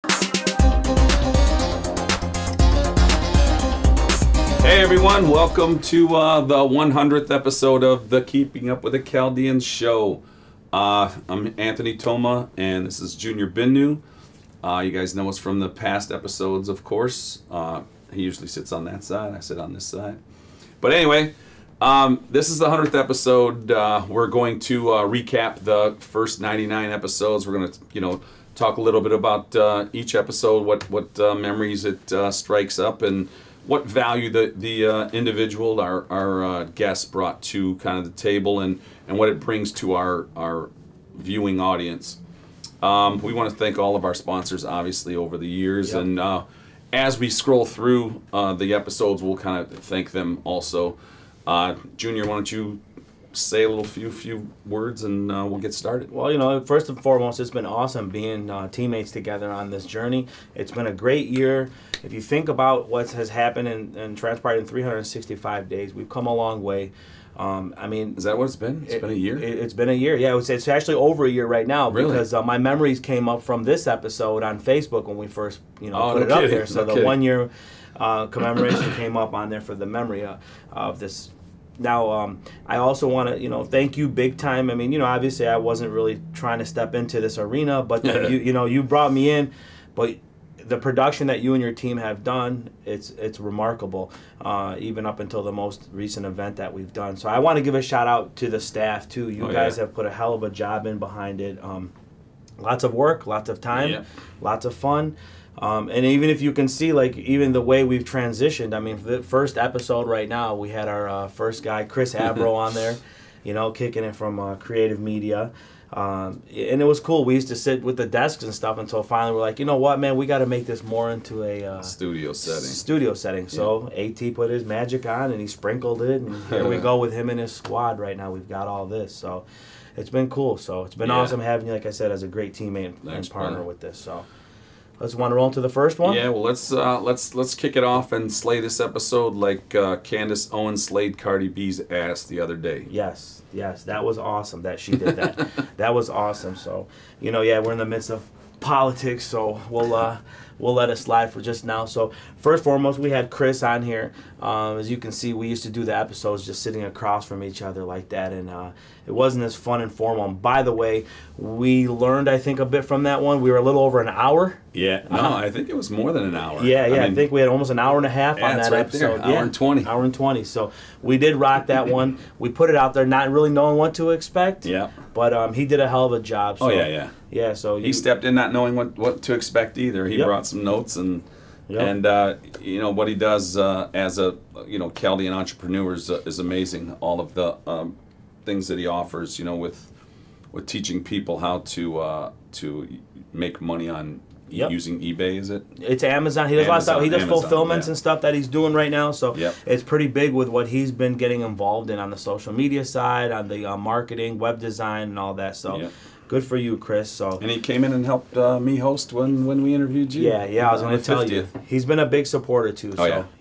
Hey everyone, welcome to the 100th episode of the Keeping Up with the Chaldeans show. I'm Anthony Toma, and this is Junior Binno. You guys know us from the past episodes, of course. He usually sits on that side, I sit on this side. But anyway, this is the 100th episode. We're going to recap the first 99 episodes. We're going to, talk a little bit about each episode, what memories it strikes up, and what value the individual, our guest, brought to kind of the table, and what it brings to our viewing audience. We want to thank all of our sponsors, obviously, over the years. Yep. And as we scroll through the episodes, we'll kind of thank them also. Junior, why don't you say a few words, and we'll get started. Well, first and foremost, it's been awesome being teammates together on this journey. It's been a great year. If you think about what has happened and transpired in 365 days, we've come a long way. Is that what it's been? It's been a year? It's been a year, yeah. It's actually over a year right now. Really? Because my memories came up from this episode on Facebook when we first put it up there. So the 1 year commemoration came up on there for the memory of this. Now, I also want to, thank you big time. Obviously I wasn't really trying to step into this arena, but you brought me in. But the production that you and your team have done, it's remarkable, even up until the most recent event that we've done. So I want to give a shout out to the staff too. You guys have put a hell of a job in behind it. Lots of work, lots of time, lots of fun. And even if you can see, even the way we've transitioned, for the first episode right now, we had our first guy, Chris Abro, on there, kicking it from creative media. And it was cool. We used to sit with the desks and stuff until finally we're like, you know what, man, we got to make this more into a studio setting. So AT put his magic on and he sprinkled it, and here we go with him and his squad right now. We've got all this. So it's been cool. So it's been awesome having you, like I said, as a great teammate and partner with this. So let's want to roll into the first one. Yeah, well, let's kick it off and slay this episode like Candace Owens slayed Cardi B's ass the other day. Yes, that was awesome that she did that. That was awesome. So, we're in the midst of politics, so we'll let it slide for just now. So first and foremost, we had Chris on here. As you can see, we used to do the episodes just sitting across from each other like that, and it wasn't as fun and formal. By the way, we learned, I think, a bit from that one. We were a little over an hour. Yeah, no, I think it was more than an hour. Yeah, I think we had almost an hour and a half on that episode. Hour and 20. Hour and 20. So we did rock that one. We put it out there not really knowing what to expect. Yeah. But he did a hell of a job. So, Yeah, so he stepped in not knowing what to expect either. He brought some notes and what he does as a Chaldean entrepreneur is amazing. All of the things that he offers, with teaching people how to make money on using eBay. Is it? It's Amazon. He does a lot of stuff. He does fulfillments and stuff that he's doing right now. So it's pretty big with what he's been getting involved in on the social media side, on the marketing, web design, and all that. So. Good for you, Chris. So, and he came in and helped me host when we interviewed you. Yeah, I was going to tell you. He's been a big supporter, too.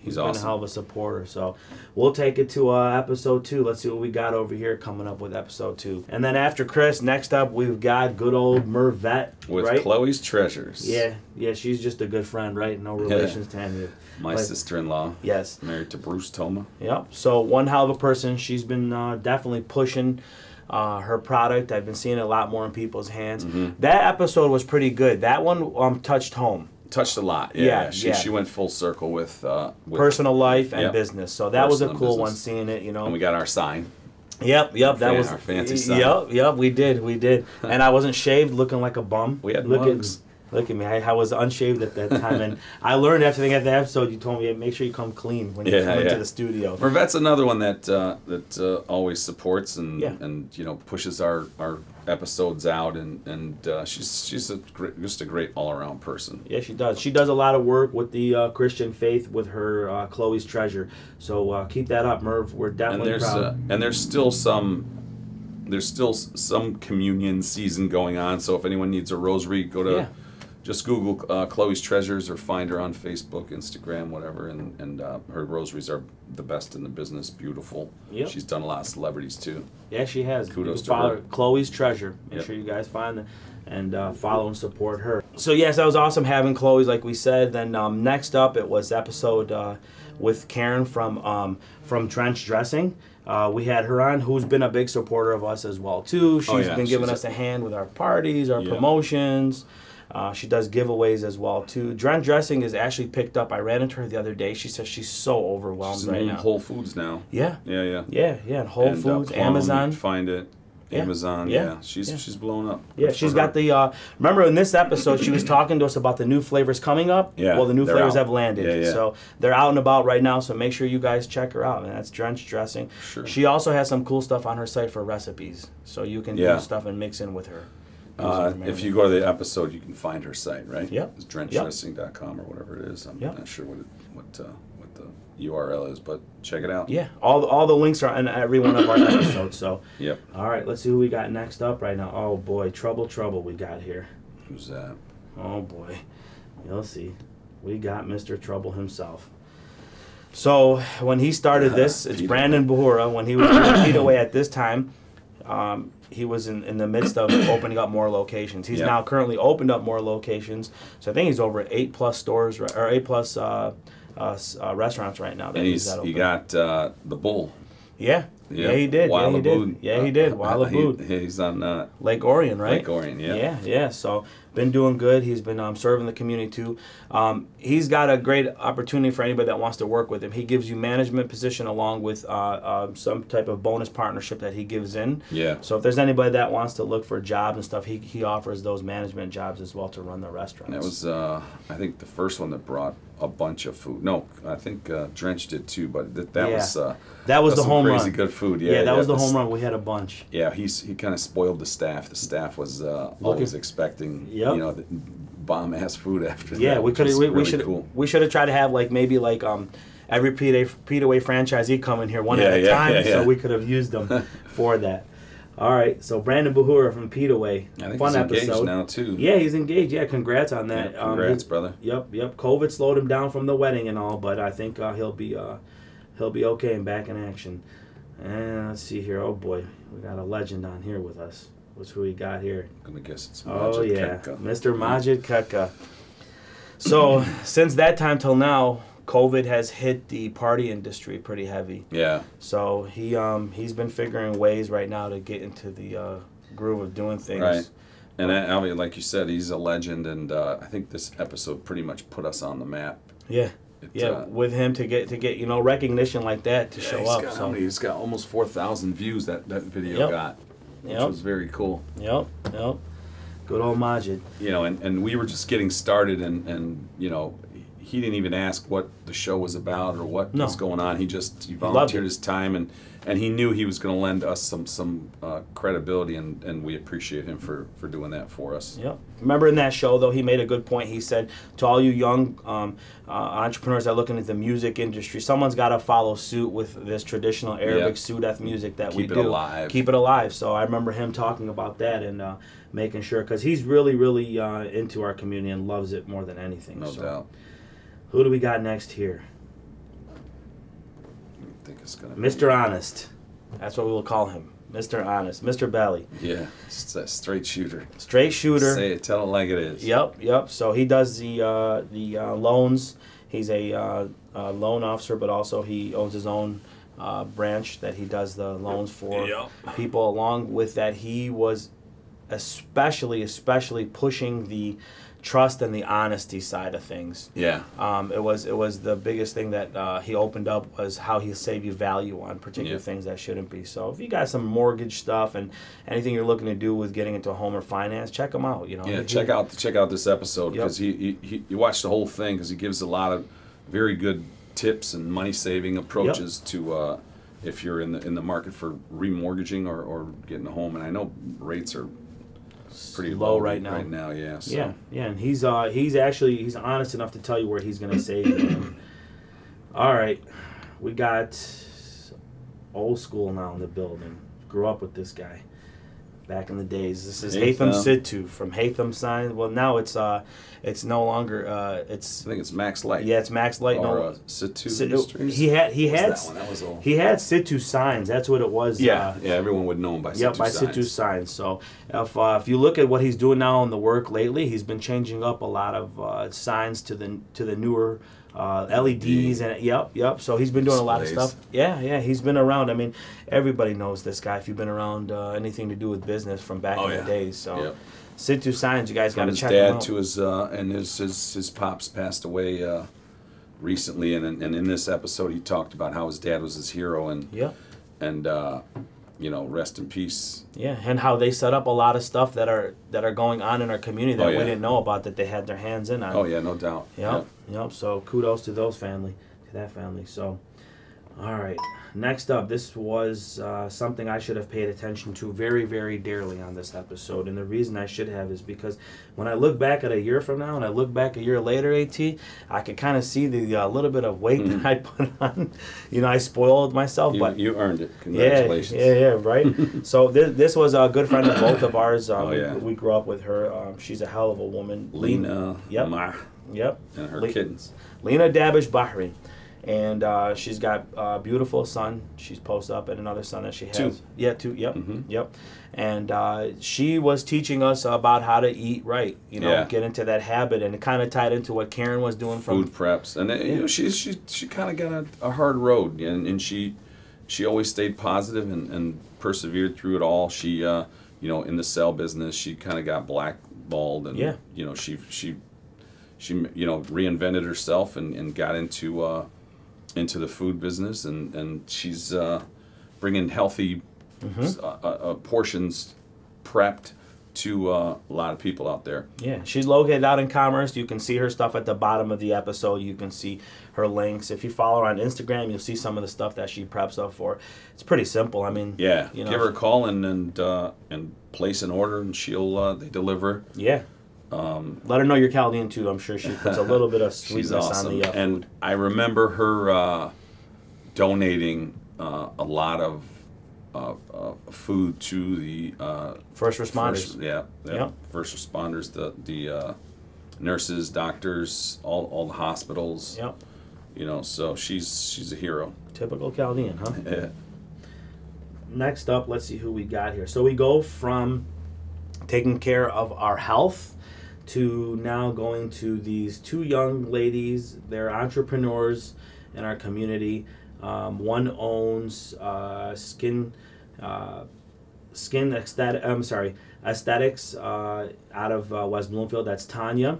He's been awesome. a hell of a supporter. So we'll take it to episode 2. Let's see what we got over here coming up with episode 2. And then after Chris, next up, we've got good old Mervette. With Chloe's Treasures. Yeah, she's just a good friend, right? No relations to any of my sister-in-law. Yes. Married to Bruce Toma. Yep. So one hell of a person. She's been definitely pushing her product. I've been seeing it a lot more in people's hands. Mm-hmm. That episode was pretty good. That one touched home. Touched a lot. Yeah. She went full circle with personal life and business. So that was a cool one, seeing it. And we got our sign. Yep. That was our fancy sign. Yep. We did. And I wasn't shaved, looking like a bum. We had mugs. Look at me. I was unshaved at that time, and I learned after the episode. You told me make sure you come clean when you come into the studio. Mervette's another one that always supports and pushes our episodes out, and she's just a great all around person. Yeah, she does. She does a lot of work with the Christian faith with her Chloe's Treasure. So keep that up, Merv. We're definitely proud. And there's still some communion season going on. So if anyone needs a rosary, just Google Chloe's Treasures or find her on Facebook, Instagram, whatever, and her rosaries are the best in the business. Beautiful. Yep. She's done a lot of celebrities too. Yeah, she has. Kudos to her. Chloe's Treasure. Make sure you guys find and follow and support her. So yes, that was awesome having Chloe's, like we said. Then next up, it was episode with Karen from Trench Dressing. We had her on, who's been a big supporter of us as well too. She's been giving us a hand with our parties, our promotions. She does giveaways as well too. Trench Dressing is actually picked up. I ran into her the other day. She says she's so overwhelmed right now. Whole Foods now. Yeah. And Whole Foods, Amazon. You can find it. Amazon, she's blown up. Yeah, she's got the. Remember in this episode, she was talking to us about the new flavors coming up. Yeah, well, the new flavors have landed. Yeah. So they're out and about right now. So make sure you guys check her out. And that's Trench Dressing. Sure. She also has some cool stuff on her site for recipes, so you can do stuff and mix in with her. If you go to the episode, you can find her site, right? Yep. It's drenchdrassing.com or whatever it is. I'm not sure what the URL is, but check it out. Yeah, all the links are in every one of our episodes. So yep. All right, let's see who we got next up right now. Oh boy, trouble we got here. Who's that? Oh boy, you'll see. We got Mr. Trouble himself. So when he started this, it's Brandon Bahura. When he was doing Feet Away at this time, he was in the midst of opening up more locations. He's now currently opened up more locations. So I think he's over 8+ stores or 8+ restaurants right now. And he got the Bull. Yeah, he did. He did. Wild He's on Lake Orion, right? Lake Orion, Yeah. So been doing good. He's been serving the community too. He's got a great opportunity for anybody that wants to work with him. He gives you management position along with some type of bonus partnership that he gives in. Yeah. So if there's anybody that wants to look for jobs and stuff, he offers those management jobs as well to run the restaurants. That was I think the first one that brought a bunch of food. No, I think Drench did too, but that was the home run. Crazy good food. Yeah, that was the home run. We had a bunch. Yeah, he kind of spoiled the staff. The staff was always expecting the bomb ass food after that. Yeah, we should have tried to have maybe every Pete Away franchisee come in here one at a time, so we could have used them for that. All right, so Brandon Bahura from Pete Away. I think Fun he's engaged episode now too. Yeah, he's engaged. Yeah, congrats on that. Yeah, congrats, brother. Yep. COVID slowed him down from the wedding and all, but I think he'll be okay and back in action. And let's see here. Oh boy, we got a legend on here with us. What's who we got here? I'm gonna guess it's Majid Ketka. Mr. Majid Ketka. So since that time till now, COVID has hit the party industry pretty heavy. Yeah. So he's been figuring ways right now to get into the groove of doing things. Right. And I mean, like you said, he's a legend, and I think this episode pretty much put us on the map. Yeah. With him to get recognition like that to show up. He's got almost 4,000 views that video got, which was very cool. Yep. Good old Majid. And we were just getting started, and he didn't even ask what the show was about or what was going on. He volunteered his time, and he knew he was going to lend us some credibility, and we appreciate him for doing that for us. Yep. Remember in that show, though, he made a good point. He said, to all you young entrepreneurs that are looking at the music industry, someone's got to follow suit with this traditional Arabic Sudeth music that we do. Keep it alive. Keep it alive. So I remember him talking about that and making sure, because he's really, really into our community and loves it more than anything. No doubt. Who do we got next here? I think it's gonna Mr. Honest. That's what we will call him. Mr. Honest. Mr. Belly. Yeah, it's a straight shooter. Straight shooter. Say it, tell it like it is. Yep. So he does the loans. He's a loan officer, but also he owns his own branch that he does the loans for people. Along with that, he was especially pushing the trust and the honesty side of things. Yeah. It was the biggest thing that he opened up was how he saved you value on particular things that shouldn't be. So if you got some mortgage stuff and anything you're looking to do with getting into home or finance, check him out. Check out this episode because you watch the whole thing because he gives a lot of very good tips and money saving approaches to if you're in the market for remortgaging or getting a home. And I know rates are pretty low right now. Yeah. So. Yeah, and he's honest enough to tell you where he's gonna save you. All right, we got old school now in the building. Grew up with this guy, back in the days. This is Haitham Sidtu from Haitham Signs. Well, now it's no longer it's. I think it's Max Light. Yeah, it's Max Light. Or Sidtu Industries. He had that one? That was old. He had Sidtu Signs. That's what it was. Yeah, everyone would know him by Sidtu Signs. Yep, by Sidtu Signs. So if you look at what he's doing now in the work lately, he's been changing up a lot of signs to the newer. LEDs and yep. So he's been doing a lot of stuff. Yeah. He's been around. I mean, everybody knows this guy if you've been around anything to do with business from back in the days. So, Sidtu Signs, you guys got to check him out. His dad to his pops passed away recently, and in this episode he talked about how his dad was his hero, and rest in peace. Yeah, and how they set up a lot of stuff that are going on in our community that we didn't know about, that they had their hands in on. Oh yeah, no doubt. Yep. So kudos to that family. So, all right. Next up, this was something I should have paid attention to very, very dearly on this episode, and the reason I should have is because when I look back at a year from now and I look back a year later, I could kind of see the little bit of weight that I put on. I spoiled myself, but you earned it. Congratulations. Yeah, right. So this was a good friend of both of ours. We grew up with her. She's a hell of a woman. Lena. Yep. And her kittens. Lena Dabish Bahri. And she's got a beautiful son. She's posted up, and another son that she has. Two. Yeah, two. Yep. Yep. And she was teaching us about how to eat right. Get into that habit, and it kind of tied into what Karen was doing food preps. And she kind of got a hard road, and she always stayed positive and persevered through it all. She in the cell business, she kind of got blackballed, and she reinvented herself and got into the food business, and she's bringing healthy portions prepped to a lot of people out there. Yeah, she's located out in Commerce. You can see her stuff at the bottom of the episode. You can see her links. If you follow her on Instagram, you'll see some of the stuff that she preps up for. It's pretty simple. I mean, give her a call and place an order, and they deliver. Yeah. Let her know you're Chaldean too. I'm sure she puts a little bit of sweetness on the food. And I remember her donating a lot of food to the first responders. First responders, the nurses, doctors, all the hospitals. Yep. So she's a hero. Typical Chaldean, huh? Yeah. Next up, let's see who we got here. So we go from taking care of our health to now going to these two young ladies. They're entrepreneurs in our community. One owns aesthetics out of West Bloomfield. That's Tanya,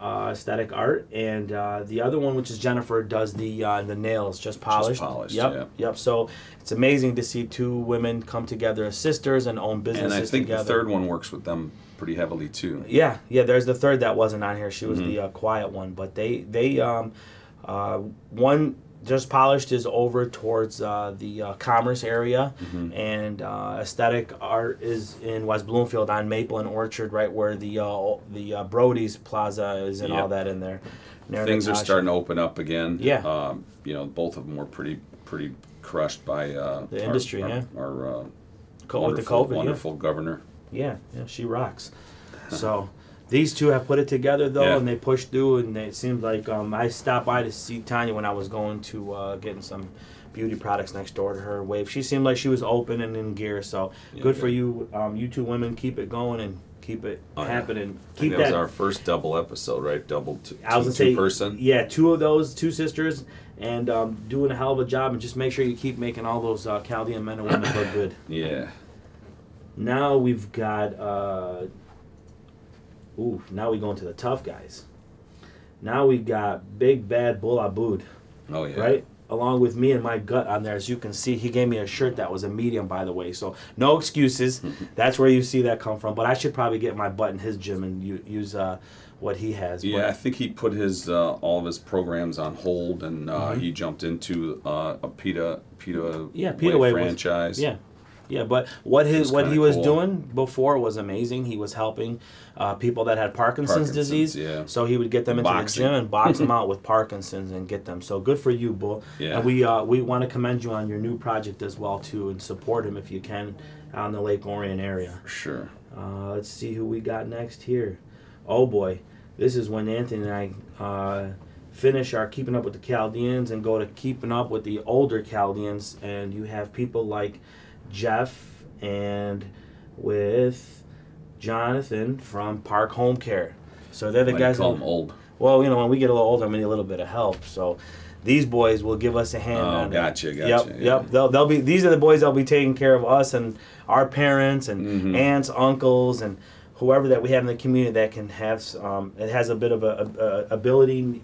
aesthetic art, and the other one, which is Jennifer, does the nails, just polished. Yep. So it's amazing to see two women come together as sisters and own businesses together. And I think the third one works with them pretty heavily too. Yeah. There's the third that wasn't on here. She was the quiet one, but they one just polished is over towards the Commerce area, and aesthetic art is in West Bloomfield on Maple and Orchard, right where the Brody's Plaza is, and all that in there. Things are starting to open up again. Yeah. Both of them were pretty crushed by the industry. Our wonderful governor. Yeah, she rocks. So these two have put it together though, and they pushed through. And it seemed like I stopped by to see Tanya when I was going to getting some beauty products next door to her. Wave. She seemed like she was open and in gear. So good for you, you two women. Keep it going and keep it happening. Keep that was our first double episode, right? I was gonna say, two-person. Yeah, two of those, two sisters, and doing a hell of a job. And just make sure you keep making all those Chaldean men and women look good. Yeah. Now we've got, now we go into the tough guys. Now we've got Big Bad Bull Aboud. Oh, yeah. Right? Along with me and my gut on there. As you can see, he gave me a shirt that was a medium, by the way. So no excuses. That's where you see that come from. But I should probably get my butt in his gym and use what he has. Yeah, I think he put his all of his programs on hold, and he jumped into a PETA Way franchise. Yeah, but what he was doing before was amazing. He was helping people that had Parkinson's disease. Yeah. So he would get them into the gym and box them out with Parkinson's and get them. So good for you, Bull. Yeah. And we want to commend you on your new project as well too, and support him if you can. out in the Lake Orion area. For sure. Let's see who we got next here. Oh boy, this is when Anthony and I finish our Keeping Up with the Chaldeans and go to Keeping Up with the older Chaldeans, and you have people like Jeff and with Jonathan from Park Home Care. So they're the guys call them old. Well, you know, when we get a little older, we need a little bit of help. So these boys will give us a hand. Oh, gotcha. Yep. They'll be. These are the boys that'll be taking care of us and our parents and aunts, uncles, and whoever that we have in the community that can have it has a bit of a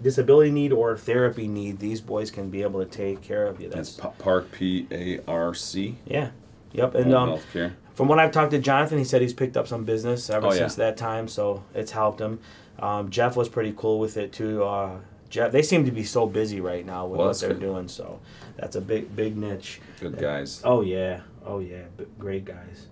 disability need or therapy need. These boys can be able to take care of you. That's Park, P-A-R-C. Yeah. Yep. And healthcare. From when I've talked to Jonathan, he said he's picked up some business ever since that time, so it's helped him. Jeff was pretty cool with it too. Jeff, they seem to be so busy right now with what they're doing, so that's a big niche. Good guys. Oh yeah, great guys.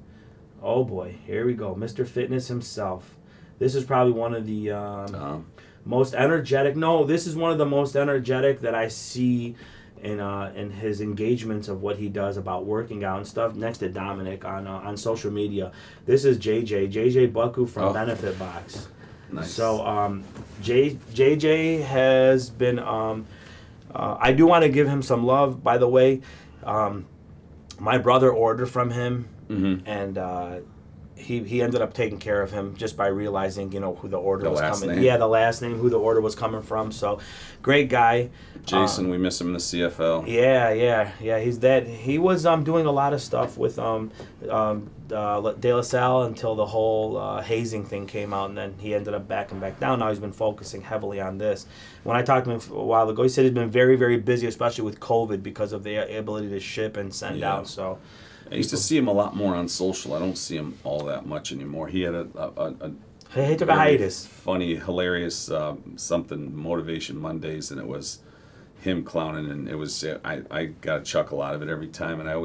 Oh boy, here we go, Mr. Fitness himself. This is probably one of the most energetic. No, this is one of the most energetic that I see in his engagements of what he does about working out and stuff. Next to Dominic on social media, this is JJ Bucku from Benefit Box. Nice. So JJ has been. I do want to give him some love. By the way, my brother ordered from him, and he ended up taking care of him just by realizing, you know, who the order was coming. Yeah, the last name, who the order was coming from. So, great guy. Jason, we miss him in the CFL. Yeah. He's dead. He was doing a lot of stuff with De La Salle until the whole hazing thing came out, and then he ended up backing back down. Now he's been focusing heavily on this. When I talked to him a while ago, he said he's been very, very busy, especially with COVID, because of the ability to ship and send out. So. I used to see him a lot more on social. I don't see him all that much anymore. He had he took a hiatus. Funny, hilarious something Motivation Mondays, and it was him clowning, and it was I got a chuckle out of it every time, and I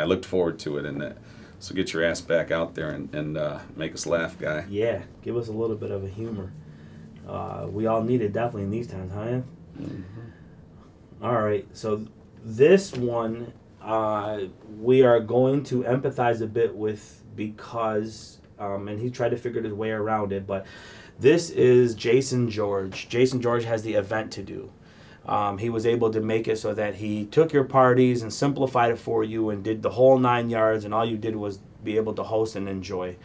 looked forward to it. And so get your ass back out there and make us laugh, guy. Yeah, give us a little bit of a humor. We all need it definitely in these times, huh? All right, so this one. We are going to empathize a bit with because, and he tried to figure his way around it, but this is Jason George. Jason George has the event to do. He was able to make it so that he took your parties and simplified it for you and did the whole 9 yards, and all you did was be able to host and enjoy.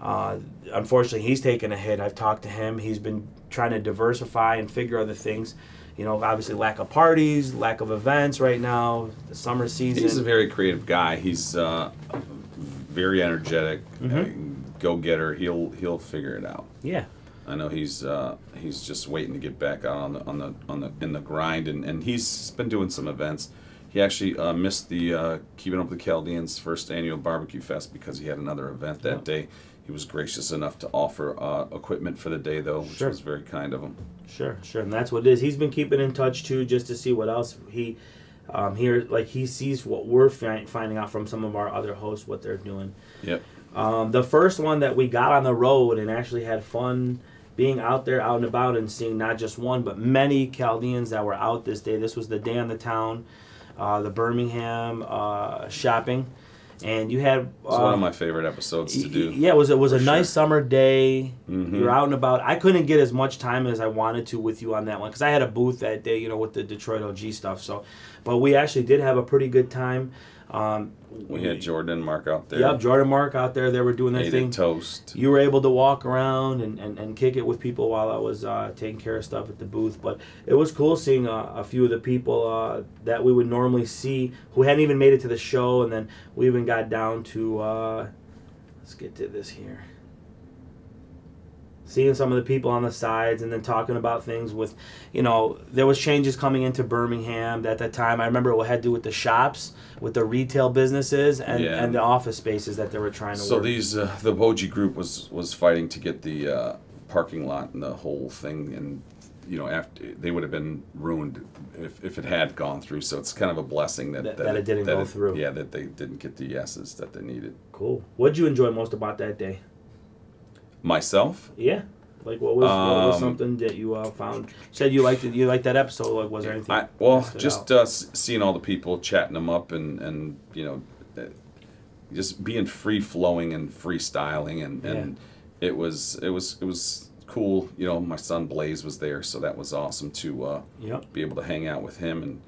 Unfortunately, he's taken a hit. I've talked to him. He's been trying to diversify and figure other things. You know, obviously lack of parties, lack of events right now, the summer season. He's a very creative guy. He's very energetic, go-getter. He'll figure it out. Yeah. I know he's just waiting to get back out in the grind, and he's been doing some events. He actually missed the Keeping Up with the Chaldeans first annual barbecue fest because he had another event that day. He was gracious enough to offer equipment for the day, though, which was very kind of him. Sure, and that's what it is. He's been keeping in touch too, just to see what else he he sees what we're finding out from some of our other hosts, what they're doing. Yep. The first one that we got on the road and actually had fun being out there, out and about, and seeing not just one but many Chaldeans that were out this day. This was the day on the town, the Birmingham Shopping. And you had... It's one of my favorite episodes to do. Yeah, it was a nice summer day. You're out and about. I couldn't get as much time as I wanted to with you on that one because I had a booth that day, you know, with the Detroit OG stuff. So, but we actually did have a pretty good time. We had Jordan and Mark out there. Yep, Jordan and Mark out there. They were doing their thing. Toast. You were able to walk around and kick it with people while I was taking care of stuff at the booth. But it was cool seeing a few of the people that we would normally see who hadn't even made it to the show. And then we even got down to, let's get to this here. Seeing some of the people on the sides and then talking about things with, you know, there was changes coming into Birmingham at that time. I remember it had to do with the shops, with the retail businesses and the office spaces that they were trying to work. So these, the Boji group was fighting to get the parking lot and the whole thing, and, you know, after they would have been ruined if it had gone through. So it's kind of a blessing that it didn't go through. Yeah, that they didn't get the yeses that they needed. Cool. What did you enjoy most about that day? Myself? Yeah. Like what was something that you found? Said you liked it. You liked that episode. Like, was there anything? Just seeing all the people, chatting them up, and you know, just being free flowing and freestyling, and it was cool. You know, my son Blaze was there, so that was awesome to be able to hang out with him and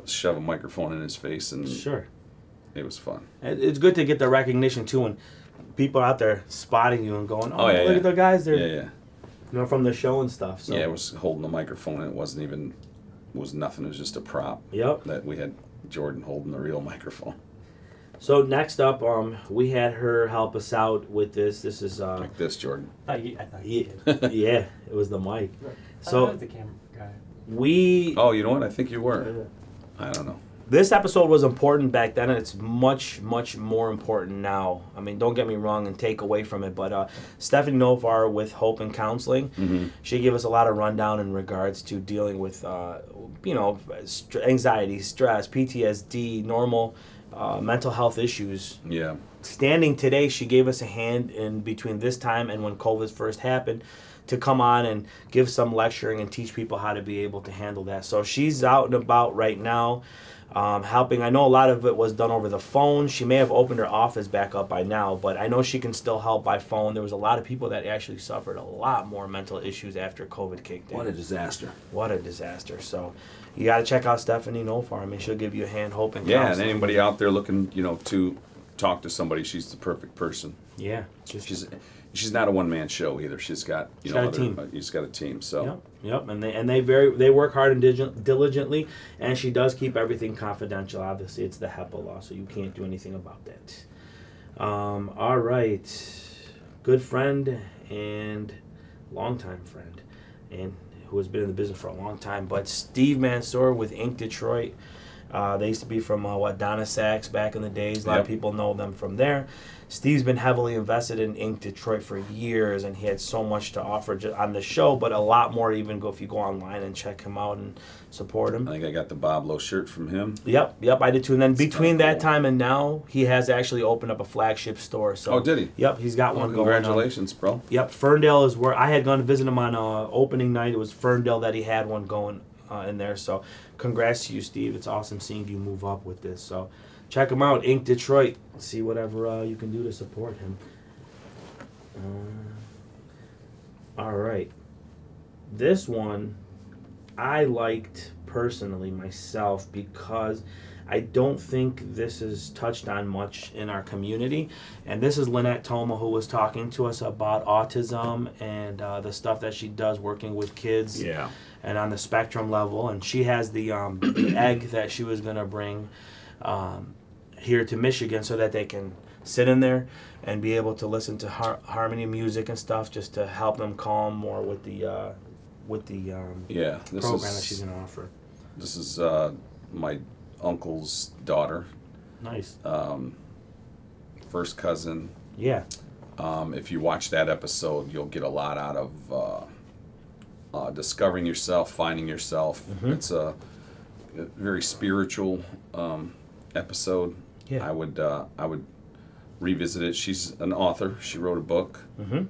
shove a microphone in his face, and it was fun. It's good to get the recognition too, and people out there spotting you and going, "Oh, look at the guys there." Yeah. You know, from the show and stuff. So. Yeah, it was holding the microphone, and it was nothing. It was just a prop. Yep. That we had Jordan holding the real microphone. So next up, we had her help us out with this. This is like this, Jordan. I thought you did. Yeah, it was the mic. So I was the camera guy. Oh, you know what? I think you were. I don't know. This episode was important back then, and it's much, much more important now. I mean, don't get me wrong and take away from it, but Stephanie Nofar with Hope and Counseling, she gave us a lot of rundown in regards to dealing with, anxiety, stress, PTSD, normal mental health issues. Yeah. Standing today, she gave us a hand in between this time and when COVID first happened to come on and give some lecturing and teach people how to be able to handle that. So she's out and about right now. Helping. I know a lot of it was done over the phone. She may have opened her office back up by now, but I know she can still help by phone. There was a lot of people that actually suffered a lot more mental issues after COVID kicked in. What a disaster. What a disaster. So you got to check out Stephanie Nofar. I mean, she'll give you a hand, hope, and counseling. And anybody out there looking, to talk to somebody, she's the perfect person. Yeah. She's not a one-man show either. She's got a team. She's got a team. So yep. And they work hard and diligently, and she does keep everything confidential. Obviously, it's the HEPA law, so you can't do anything about that. All right, good friend and longtime friend, and who has been in the business for a long time. But Steve Mansour with Inc. Detroit. They used to be from Donna Sachs back in the days. A lot of people know them from there. Steve's been heavily invested in Inc. Detroit for years, and he had so much to offer on the show, but a lot more even if you go online and check him out and support him. I think I got the Bob Lowe shirt from him. Yep, I did too. And then between that time and now, he has actually opened up a flagship store. So, did he? Yep, he's got one going. Congratulations, bro. Yep, Ferndale is where I had gone to visit him on opening night. It was Ferndale that he had one going in there. So congrats to you, Steve. It's awesome seeing you move up with this. So check him out, Inc. Detroit. See whatever you can do to support him. All right. This one I liked personally myself because I don't think this is touched on much in our community. And this is Lynette Toma, who was talking to us about autism and the stuff that she does working with kids. Yeah. And on the spectrum level. And she has the egg that she was going to bring here to Michigan so that they can sit in there and be able to listen to harmony music and stuff, just to help them calm more with the program that she's going to offer. This is my uncle's daughter. Nice. First cousin. Yeah. If you watch that episode, you'll get a lot out of discovering yourself, finding yourself. Mm-hmm. It's a very spiritual episode. Yeah. I would revisit it. She's an author. She wrote a book. Mm-hmm.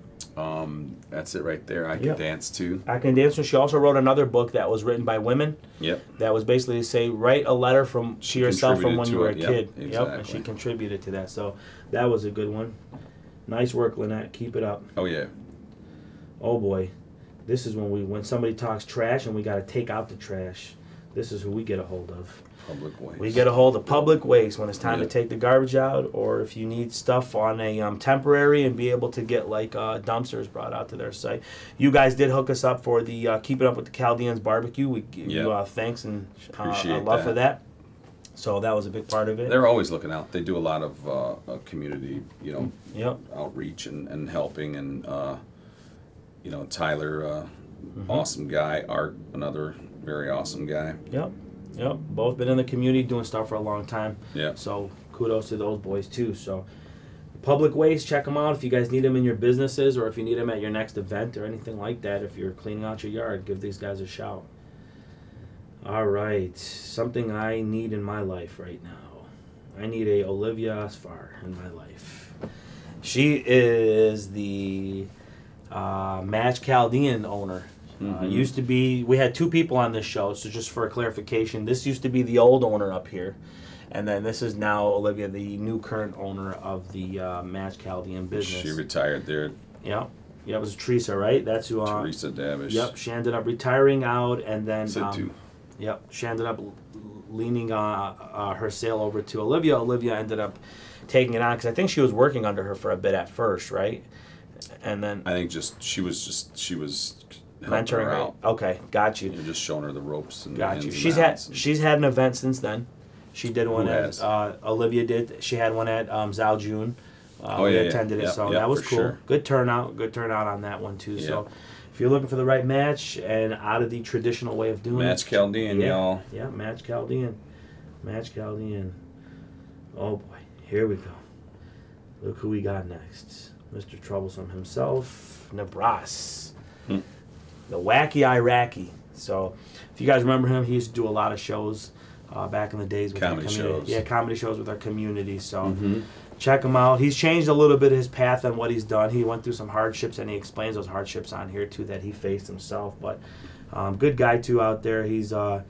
That's it right there. I Can Dance Too. I Can Dance Too. She also wrote another book that was written by women. Yep. That was basically to say, write a letter to yourself from when you were a kid. Exactly. Yep. And she contributed to that. So that was a good one. Nice work, Lynette. Keep it up. Oh yeah. Oh boy. This is when somebody talks trash and we got to take out the trash. This is who we get a hold of. Public waste. We get a hold of public waste when it's time to take the garbage out, or if you need stuff on a temporary and be able to get dumpsters brought out to their site. You guys did hook us up for the Keeping Up with the Chaldeans barbecue. We give you thanks and love for that. So that was a big part of it. They're always looking out. They do a lot of community, Yep. outreach and helping, and Tyler, awesome guy. Art, another very awesome guy. Yep. Both been in the community doing stuff for a long time. Yeah. So kudos to those boys too. So public waste, check them out if you guys need them in your businesses, or if you need them at your next event or anything like that. If you're cleaning out your yard, give these guys a shout. All right, something I need in my life right now. I need a Olivia Aspar in my life. She is the Match Chaldean owner. Used to be, we had two people on this show, so just for clarification, this used to be the old owner up here. And then this is now Olivia, the new current owner of the Match Chaldean business. She retired there. Yeah. Yeah, it was Teresa, right? That's who. Teresa Davish. Yep, she ended up retiring out, and then. Sid too. Yep, she ended up leaning her sale over to Olivia. Olivia ended up taking it on because I think she was working under her for a bit at first, right? And then I think she was mentoring her out. Okay, got you. You're just showing her the ropes and got the you. ins and She's had an event since then. She did one Who at has? Olivia did. She had one at Zhao Jun. We yeah. attended it, Yep, so yep, that was for cool. sure. Good turnout on that one too. Yep. So if you're looking for the right match and out of the traditional way of doing Match it, Chaldean, y'all. Yeah, Match Chaldean. Oh boy, here we go. Look who we got next. Mr. Troublesome himself, Nebraska. The wacky Iraqi. So if you guys remember him, he used to do a lot of shows back in the days with Comedy our community. shows. Yeah, comedy shows with our community. So check him out. He's changed a little bit of his path on what he's done. He went through some hardships, and he explains those hardships on here too that he faced himself. But good guy too out there. He's again,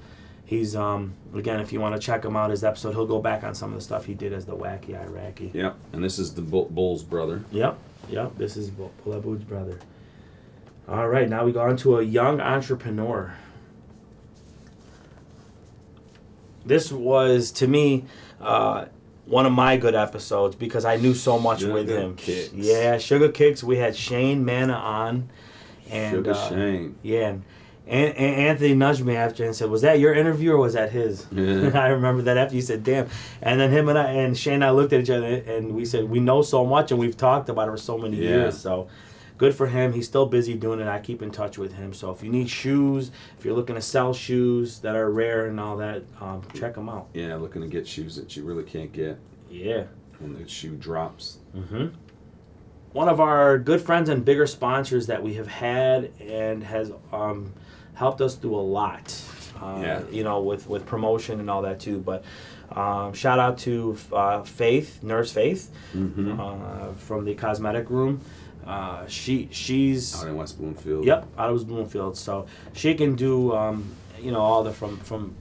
if you want to check him out, his episode, he'll go back on some of the stuff he did as the wacky Iraqi. Yep, and this is the Bull's brother. Yep, this is Pulabu's brother. All right, now we go on to a young entrepreneur. This was, to me, one of my good episodes because I knew so much with him. Kicks. Yeah, Sugar Kicks. We had Shane Manna on. And, Sugar Shane. Yeah, and Anthony nudged me after and said, "Was that your interview or was that his?" Yeah. I remember that after you said, "Damn." And then him and Shane and I looked at each other and we said, "We know so much and we've talked about it for so many years." So good for him. He's still busy doing it. I keep in touch with him. So if you need shoes, if you're looking to sell shoes that are rare and all that, check him out. Yeah, looking to get shoes that you really can't get. Yeah. When the shoe drops. One of our good friends and bigger sponsors that we have had and has helped us do a lot. You know, with promotion and all that too. But shout out to Nurse Faith from the cosmetic room. She's out in West Bloomfield. Yep, out of West Bloomfield. So she can do you know, all the from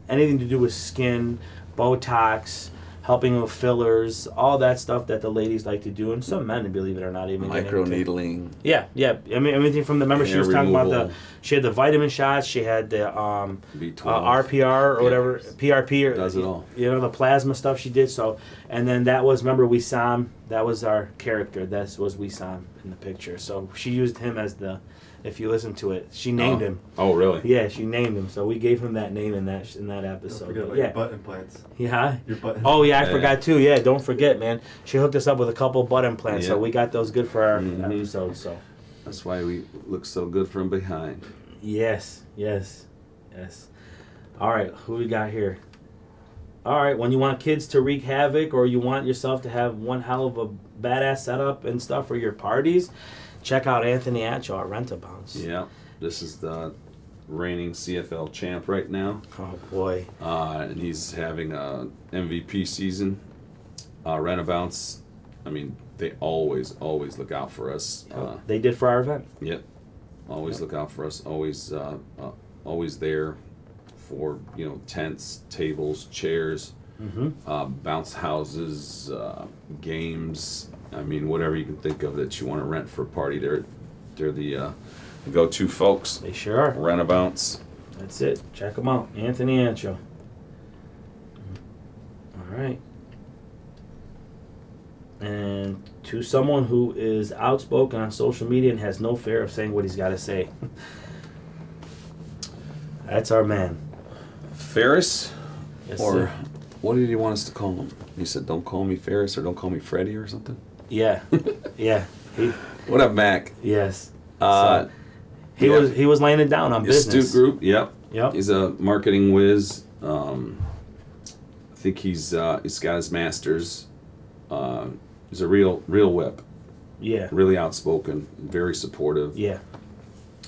anything to do with skin, Botox, helping with fillers, all that stuff that the ladies like to do, and some men, believe it or not, even micro needling. Yeah. I mean, everything from the. Remember, she was talking about she had the vitamin shots, she had the B12, RPR or whatever, PRP, or does it all. You know, the plasma stuff she did. So, and then that was, remember, Wissam. That was our character. That was Wissam in the picture. So she used him as the. If you listen to it, she named him. Oh, really? Yeah, she named him. So we gave him that name in that episode. Don't forget about your butt implants. Yeah. Your butt. Oh yeah, I forgot too. Yeah, don't forget, man. She hooked us up with a couple butt implants, so Yeah. we got those good for our episode. So. That's why we look so good from behind. Yes. All right, who we got here? All right, when you want kids to wreak havoc or you want yourself to have one hell of a badass setup and stuff for your parties, check out Anthony Atcho at Rent-A-Bounce. Yeah, this is the reigning CFL champ right now. Oh boy. And he's having a MVP season. Rent-A-Bounce, I mean, they always look out for us. They did for our event. Yep. Always look out for us. Always there for, you know, tents, tables, chairs, bounce houses, games. I mean, whatever you can think of that you want to rent for a party, they're the go-to folks. They sure are. Rent-A-Bounce. That's it. Check them out. Anthony Ancho. All right. And to someone who is outspoken on social media and has no fear of saying what he's got to say. That's our man. Ferris? Yes, or sir. what did he want us to call him? He said, don't call me Ferris or don't call me Freddie or something? Yeah. Yeah. What up, Mac? Yes. He He was laying it down on business. Astute Group, yep. Yep. He's a marketing whiz. I think he's got his master's. He's a real whip. Yeah. Really outspoken, very supportive. Yeah.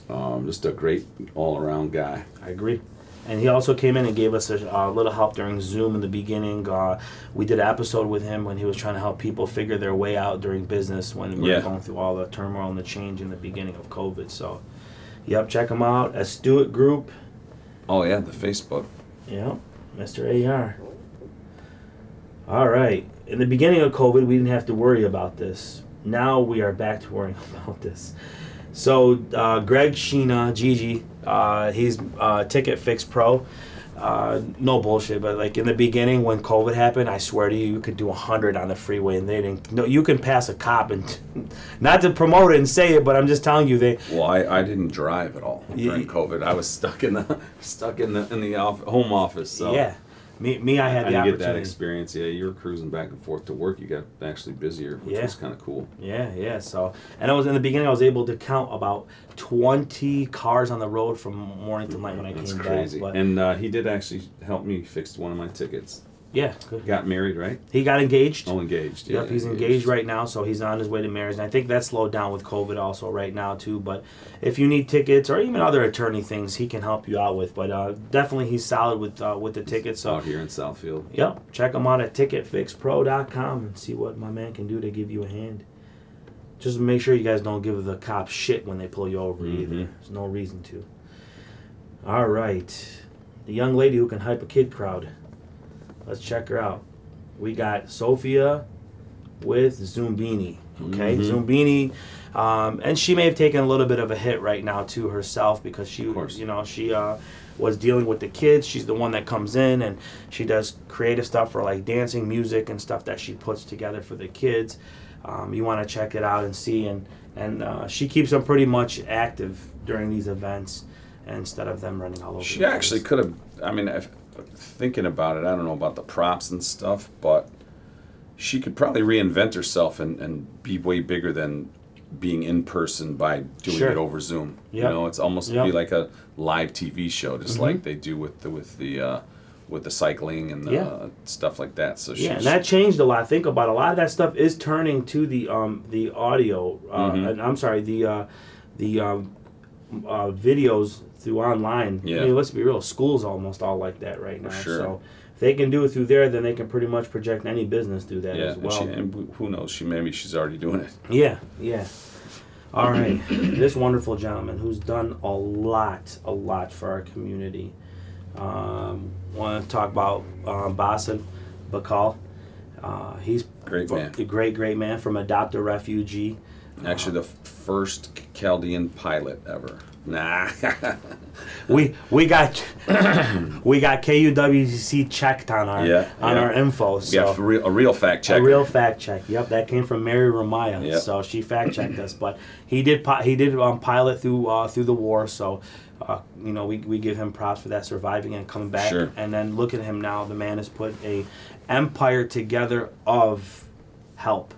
Just a great all-around guy. I agree. And he also came in and gave us a little help during Zoom in the beginning. We did an episode with him when he was trying to help people figure their way out during business when we were going through all the turmoil and the change in the beginning of COVID. So, yep, check him out. Astute Group. Oh, yeah, the Facebook. Yep, Mr. AR. All right. In the beginning of COVID, we didn't have to worry about this. Now we are back to worrying about this. So Greg Sheena, Gigi, he's Ticket Fix Pro. No bullshit, but like in the beginning when COVID happened, I swear to you, you could do 100 on the freeway and they didn't. No, you can pass a cop and not to promote it and say it, but I'm just telling you they. Well, I didn't drive at all during COVID. I was stuck in the home office. So. Yeah. Me, I had the opportunity. Get that experience. Yeah, you were cruising back and forth to work. You got actually busier, which was kind of cool. Yeah. So, and I was in the beginning. I was able to count about 20 cars on the road from morning to night when I came back. That's crazy. And he did actually help me fix one of my tickets. Yeah, good. Got married, right? He got engaged. Oh, engaged. Yep, he's engaged right now, so he's on his way to marriage. And I think that slowed down with COVID also right now too. But if you need tickets or even other attorney things, he can help you out with. But definitely he's solid with the tickets. So out here in Southfield. Yep, check him out at ticketfixpro.com and see what my man can do to give you a hand. Just make sure you guys don't give the cops shit when they pull you over either. There's no reason to. All right, the young lady who can hype a kid crowd. Let's check her out. We got Sophia with Zumbini. Okay, Zumbini, and she may have taken a little bit of a hit right now to herself because she was dealing with the kids. She's the one that comes in and she does creative stuff for like dancing, music, and stuff that she puts together for the kids. You want to check it out and see, and she keeps them pretty much active during these events instead of them running all over. She actually could have. I mean, thinking about it, I don't know about the props and stuff, but she could probably reinvent herself and be way bigger than being in person by doing it over Zoom. Yep. You know, it's almost be like a live TV show, just like they do with the cycling and the stuff like that. So and that changed a lot. Think about it. A lot of that stuff is turning to the audio. And I'm sorry, the videos through online. Yeah. I mean, let's be real. School's almost all like that right now. Sure. So if they can do it through there, then they can pretty much project any business through that as well. And who knows? She's already doing it. Yeah. All right. This wonderful gentleman who's done a lot for our community. Want to talk about Bassem Bakal. He's a great man from Adopt a Refugee. Actually, the first Chaldean pilot ever. Nah. we got KUWTC checked on our info. So yeah, a real fact check. A real fact check. Yep, that came from Mary Ramaya. Yep. So she fact checked us, but he did pilot through the war. So we give him props for that, surviving and coming back. Sure. And then look at him now. The man has put a empire together of help.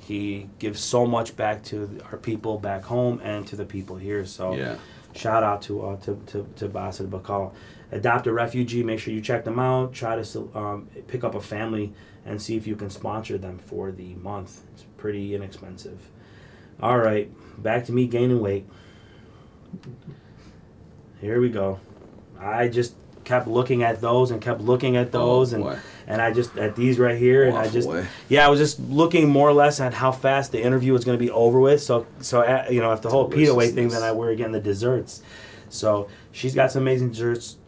He gives so much back to our people back home and to the people here. So shout out to Bassem Bakal. Adopt a Refugee. Make sure you check them out. Try to pick up a family and see if you can sponsor them for the month. It's pretty inexpensive. All right, back to me gaining weight. Here we go. I just kept looking at those and and I just at these right here, and I was just looking more or less at how fast the interview was going to be over with. So if the whole pita weight thing, then we're getting the desserts. So she's got some amazing desserts.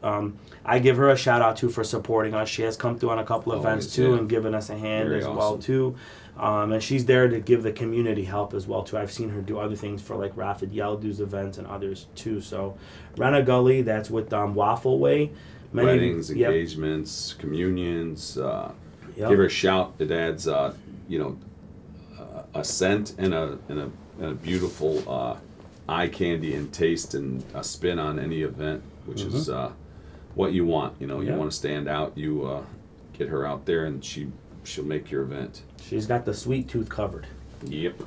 I give her a shout out too for supporting us. She has come through on a couple of events too and given us a hand well too. And she's there to give the community help as well too. I've seen her do other things for like Rafid Yeldu's events and others too. So Rena Gully, that's with Waffle Way. Weddings, engagements, communions. Give her a shout. It adds, a scent and a beautiful eye candy and taste and a spin on any event, which is what you want. You want to stand out. You get her out there, and she'll make your event. She's got the sweet tooth covered. Yep.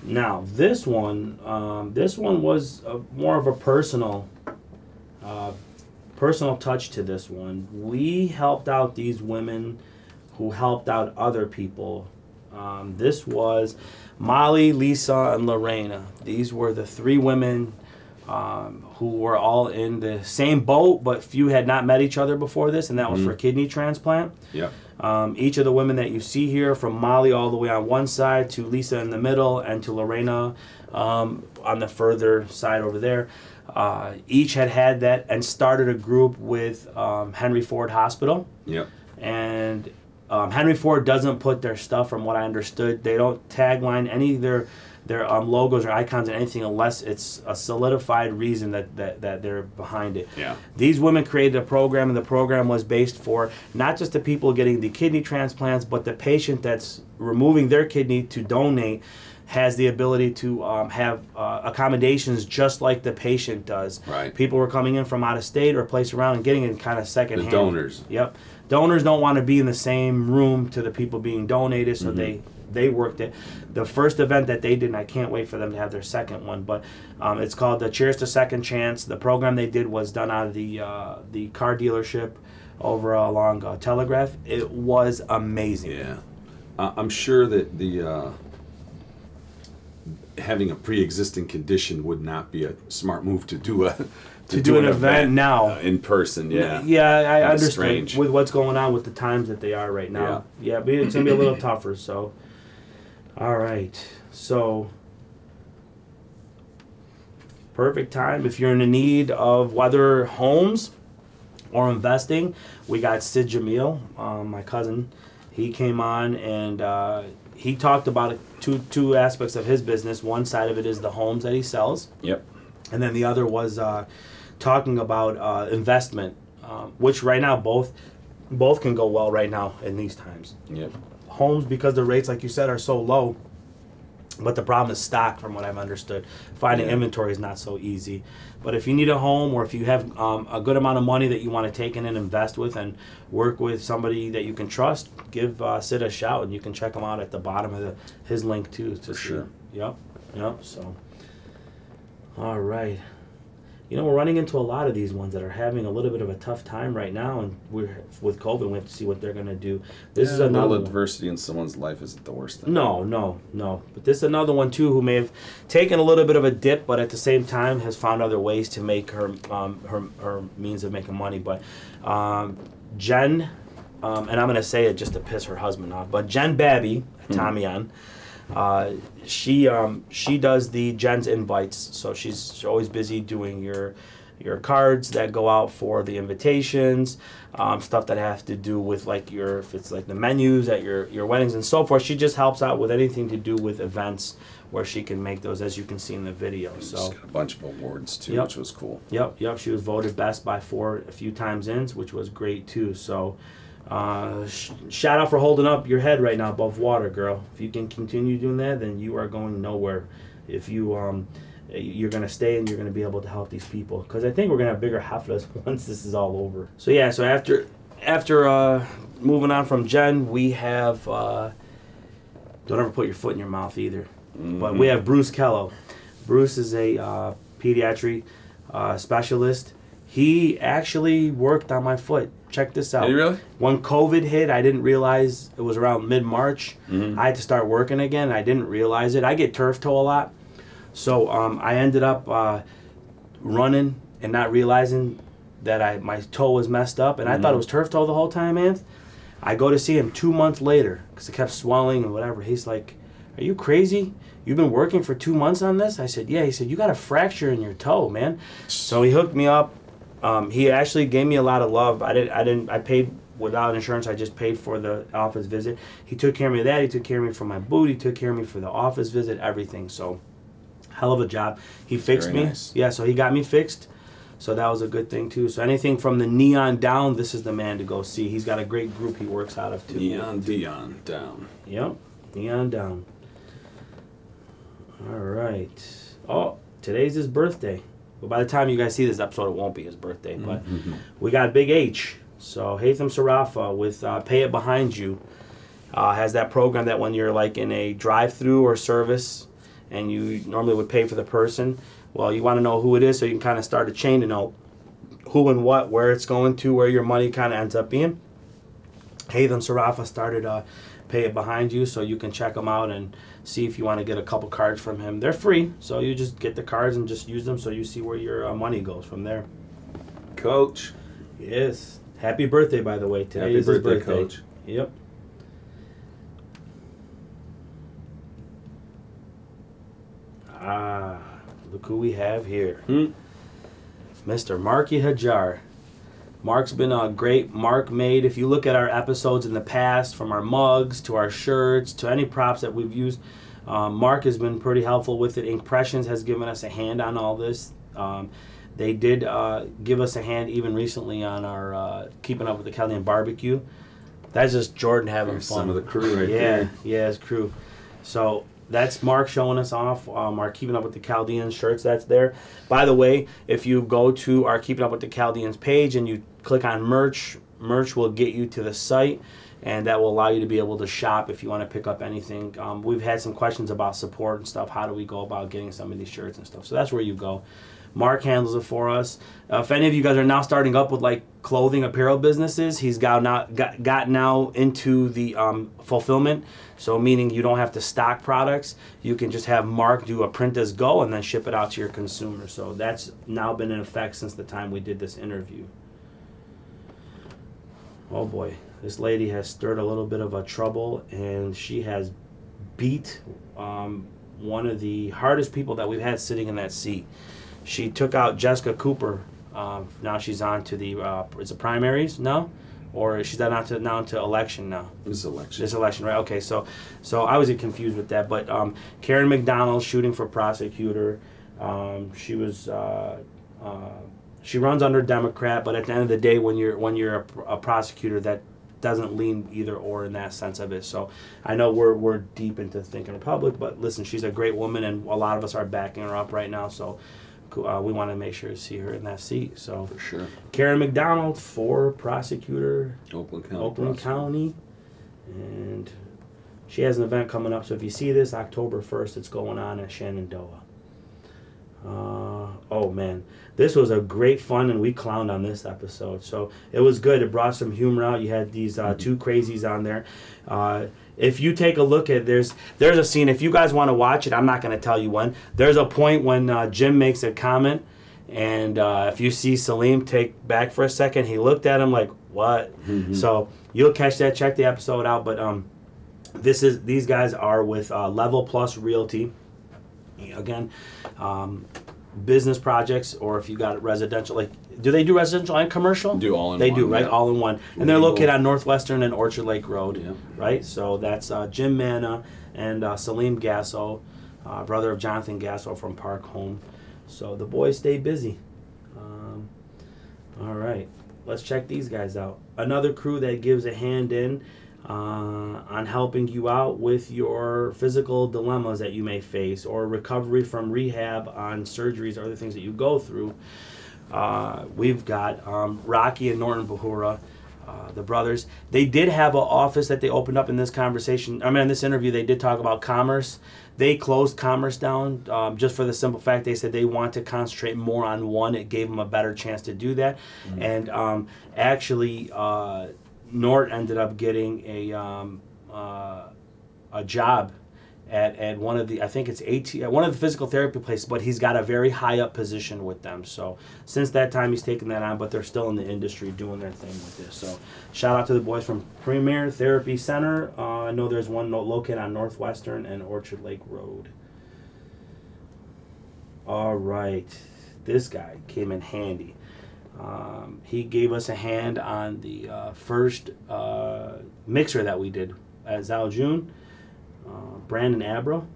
Now this one was more of a personal touch to this one. We helped out these women who helped out other people. This was Molly, Lisa, and Lorena. These were the three women who were all in the same boat, but few had not met each other before this, and that was for kidney transplant. Yep. Each of the women that you see here, from Molly all the way on one side to Lisa in the middle and to Lorena on the further side over there, each had that and started a group with Henry Ford Hospital. Yep. And Henry Ford doesn't put their stuff, from what I understood. They don't tagline any of their logos or icons or anything unless it's a solidified reason that they're behind it. Yeah. These women created a program, and the program was based for not just the people getting the kidney transplants, but the patient that's removing their kidney to donate has the ability to have accommodations just like the patient does. Right. People were coming in from out of state or place around and getting it kind of second hand. The donors. Yep. Donors don't want to be in the same room to the people being donated, so they worked it. The first event that they did, and I can't wait for them to have their second one, but it's called the Cheers to Second Chance. The program they did was done out of the car dealership over along Telegraph. It was amazing. Yeah. I'm sure that the having a pre-existing condition would not be a smart move to do an event now in person. Yeah. Yeah, I That's understand strange. with what's going on with the times that they are right now. Yeah, but it's gonna be a little tougher. So, all right. So, perfect time if you're in the need of whether homes or investing. We got Sid Jameel, my cousin. He came on and he talked about two aspects of his business. One side of it is the homes that he sells. Yep. And then the other was talking about investment, which right now both can go well right now in these times. Yep. Homes, because the rates, like you said, are so low, but the problem is stock, from what I've understood. Finding inventory is not so easy. But if you need a home, or if you have a good amount of money that you want to take in and invest with and work with somebody that you can trust, give Sid a shout, and you can check him out at the bottom of his link too. To see. Sure. Yep. So, all right. You know, we're running into a lot of these ones that are having a little bit of a tough time right now, and we're with COVID. We have to see what they're going to do. This is another little adversity in someone's life isn't the worst thing. No. But this is another one too who may have taken a little bit of a dip, but at the same time has found other ways to make her means of making money. But Jen, and I'm going to say it just to piss her husband off, but Jen Babby, Tamian. She does the Jen's invites, so she's always busy doing your cards that go out for the invitations, stuff that has to do with like if it's like the menus at your weddings and so forth. She just helps out with anything to do with events where she can make those, as you can see in the video. So she's got a bunch of awards too, which was cool. Yep. She was voted best by 4 a few times in, which was great too. So. Shout out for holding up your head right now above water, girl. If you can continue doing that, then you are going nowhere. If you you're gonna stay and you're gonna be able to help these people, because I think we're gonna have bigger haflas once this is all over. So yeah, so after moving on from Jen, we have don't ever put your foot in your mouth either. But we have Bruce Kello. Bruce is a pediatric specialist. He actually worked on my foot. Check this out. Did you really? When COVID hit, I didn't realize it was around mid-March. I had to start working again. I didn't realize it. I get turf toe a lot. So I ended up running and not realizing that my toe was messed up. And I thought it was turf toe the whole time, man. I go to see him 2 months later because it kept swelling and whatever. He's like, "Are you crazy? You've been working for 2 months on this?" I said, "Yeah." He said, "You got a fracture in your toe, man." So he hooked me up. He actually gave me a lot of love. I paid without insurance. I just paid for the office visit. He took care of me of that. He took care of me for my boot. He took care of me for the office visit, everything. So, hell of a job. He fixed me. Nice. Yeah, so he got me fixed. So that was a good thing too. So anything from the neon down, this is the man to go see. He's got a great group he works out of too. Neon down. Yep, neon down. All right. Oh, today's his birthday. But by the time you guys see this episode, it won't be his birthday. But we got Big H. So Haitham Sarafa with Pay It Behind You has that program that when you're like in a drive-through or service and you normally would pay for the person, well, you want to know who it is so you can kind of start a chain to know who and what, where it's going to, where your money kind of ends up being. Haitham Sarafa started Pay It Behind You, so you can check them out and see if you want to get a couple cards from him. They're free, so you just get the cards and just use them so you see where your money goes from there. Coach. Yes. Happy birthday, by the way. Today is his birthday. Coach. Yep. Look who we have here. Mr. Marky Hajar. Mark's been great. Mark made, if you look at our episodes in the past, from our mugs to our shirts to any props that we've used, Mark has been pretty helpful with it. Impressions has given us a hand on all this. They did give us a hand even recently on our Keeping Up with the Chaldean barbecue. That's just Jordan having fun. Some of the crew right there. Yeah, his crew. So that's Mark showing us off our Keeping Up with the Chaldeans shirts that's there. By the way, if you go to our Keeping Up with the Chaldeans page and you click on merch will get you to the site, and that will allow you to be able to shop if you want to pick up anything. We've had some questions about support and stuff. How do we go about getting some of these shirts and stuff? So that's where you go. Mark handles it for us. If any of you guys are now starting up with like clothing apparel businesses, he's got now into the fulfillment. So meaning you don't have to stock products. You can just have Mark do a print as go and then ship it out to your consumer. So that's now been in effect since the time we did this interview. Oh boy, this lady has stirred a little bit of a trouble, and she has beat one of the hardest people that we've had sitting in that seat. She took out Jessica Cooper. Now she's on to the is it primaries? No, or she's now to election now. It's election. It's election, right? Okay, so I was confused with that. But Karen McDonald shooting for prosecutor. She was she runs under Democrat, but at the end of the day, when you're a prosecutor, that doesn't lean either or in that sense of it. So I know we're deep into thinking Republic, but listen, she's a great woman, and a lot of us are backing her up right now. So we want to make sure to see her in that seat. So for sure, Karen McDonald for prosecutor, Oakland County, and she has an event coming up. So if you see this, October 1st, it's going on at Shenandoah. Oh man, this was a great fun, and we clowned on this episode, so it was good. It brought some humor out. You had these two crazies on there. If you take a look at there's a scene. If you guys want to watch it, I'm not going to tell you when. There's a point when Jim makes a comment, and if you see Salim take back for a second, he looked at him like, what? Mm-hmm. So you'll catch that. Check the episode out. But these guys are with Level Plus Realty. Again, business projects, or if you got residential, like, do they do residential and commercial? Do all in they one. They do, right? Yeah. All in one. And they're located on Northwestern and Orchard Lake Road, yeah. Right? So that's Jim Manna and Salim Gasso, brother of Jonathan Gasso from Park Home. So the boys stay busy. All right. Let's check these guys out. Another crew that gives a hand in on helping you out with your physical dilemmas that you may face, or recovery from rehab on surgeries or other things that you go through. We've got Rocky and Norton Bahura, the brothers. They did have an office that they opened up in this conversation. I mean, in this interview, they did talk about commerce. They closed commerce down just for the simple fact they said they want to concentrate more on one. It gave them a better chance to do that. Mm-hmm. And actually, Nort ended up getting a job at one of the, I think it's one of the physical therapy places, but he's got a very high up position with them. So since that time, he's taken that on, but they're still in the industry doing their thing with this. So shout out to the boys from Premier Therapy Center. I know there's one located on Northwestern and Orchard Lake Road. All right, this guy came in handy. He gave us a hand on the first mixer that we did at Zal June. Brandon Abro.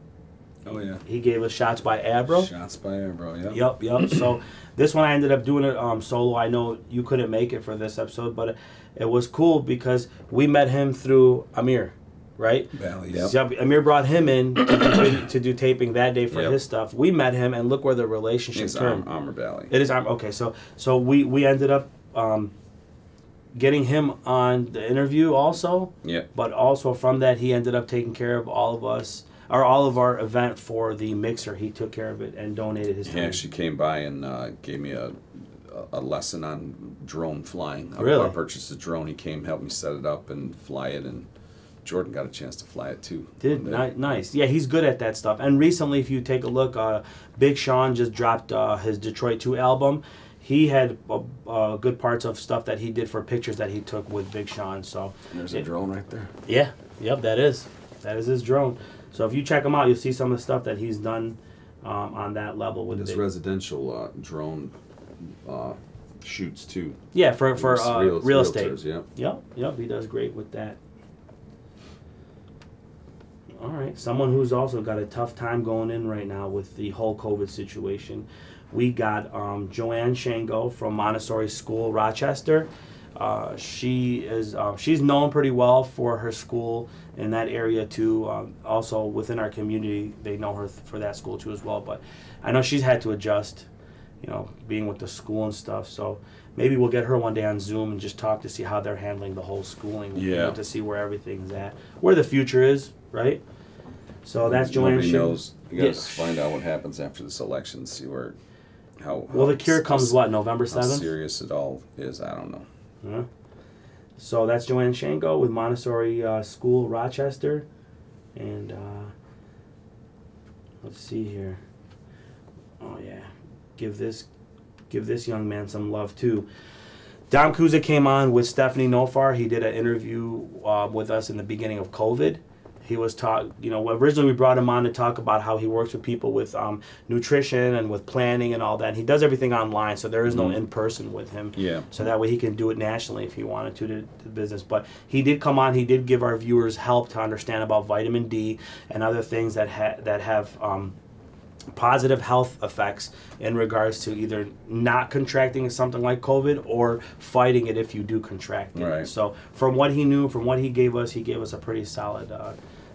Oh yeah. He gave us Shots by Abro. Shots by Abro, yeah. Yep. So this one I ended up doing it solo. I know you couldn't make it for this episode, but it was cool because we met him through Amir, right? Valley, yep. So Amir brought him in to do taping that day for his stuff. We met him, and look where the relationship turned. Armor Valley. It is Armor. Okay, so we ended up getting him on the interview also. Yeah. But also from that, he ended up taking care of all of our event for the mixer. He took care of it and donated his time. He actually came by and gave me a lesson on drone flying. Really? I purchased a drone. He came, helped me set it up and fly it, and Jordan got a chance to fly it too. Nice. Yeah, he's good at that stuff. And recently, if you take a look, Big Sean just dropped his Detroit 2 album. He had good parts of stuff that he did for pictures that he took with Big Sean. So there's a drone right there. Yeah. Yep. That is his drone. So if you check him out, you'll see some of the stuff that he's done on that level with this residential drone shoots too. Yeah, for real estate. Yep. Yep. He does great with that. All right. Someone who's also got a tough time going in right now with the whole COVID situation. We got Joanne Chugo from Montessori School, Rochester. She's known pretty well for her school in that area too. Also within our community, they know her for that school too as well. But I know she's had to adjust, being with the school and stuff. So maybe we'll get her one day on Zoom and just talk to see how they're handling the whole schooling. Yeah. To see where everything's at, where the future is, right? So that's Joanne. Nobody knows. You got to find out what happens after this election. See how the cure comes November 7th? How serious it all is, I don't know. Yeah. So that's Joanne Chugo with Montessori School, Rochester. And let's see here. Oh yeah, give this young man some love too. Dom Kuza came on with Stephanie Nofar. He did an interview with us in the beginning of COVID. He was originally we brought him on to talk about how he works with people with nutrition and with planning and all that. He does everything online, so there is no in-person with him. Yeah. So that way he can do it nationally if he wanted to the business. But he did come on. He did give our viewers help to understand about vitamin D and other things that have positive health effects in regards to either not contracting something like COVID or fighting it if you do contract it. Right. So from what he knew, from what he gave us a pretty solid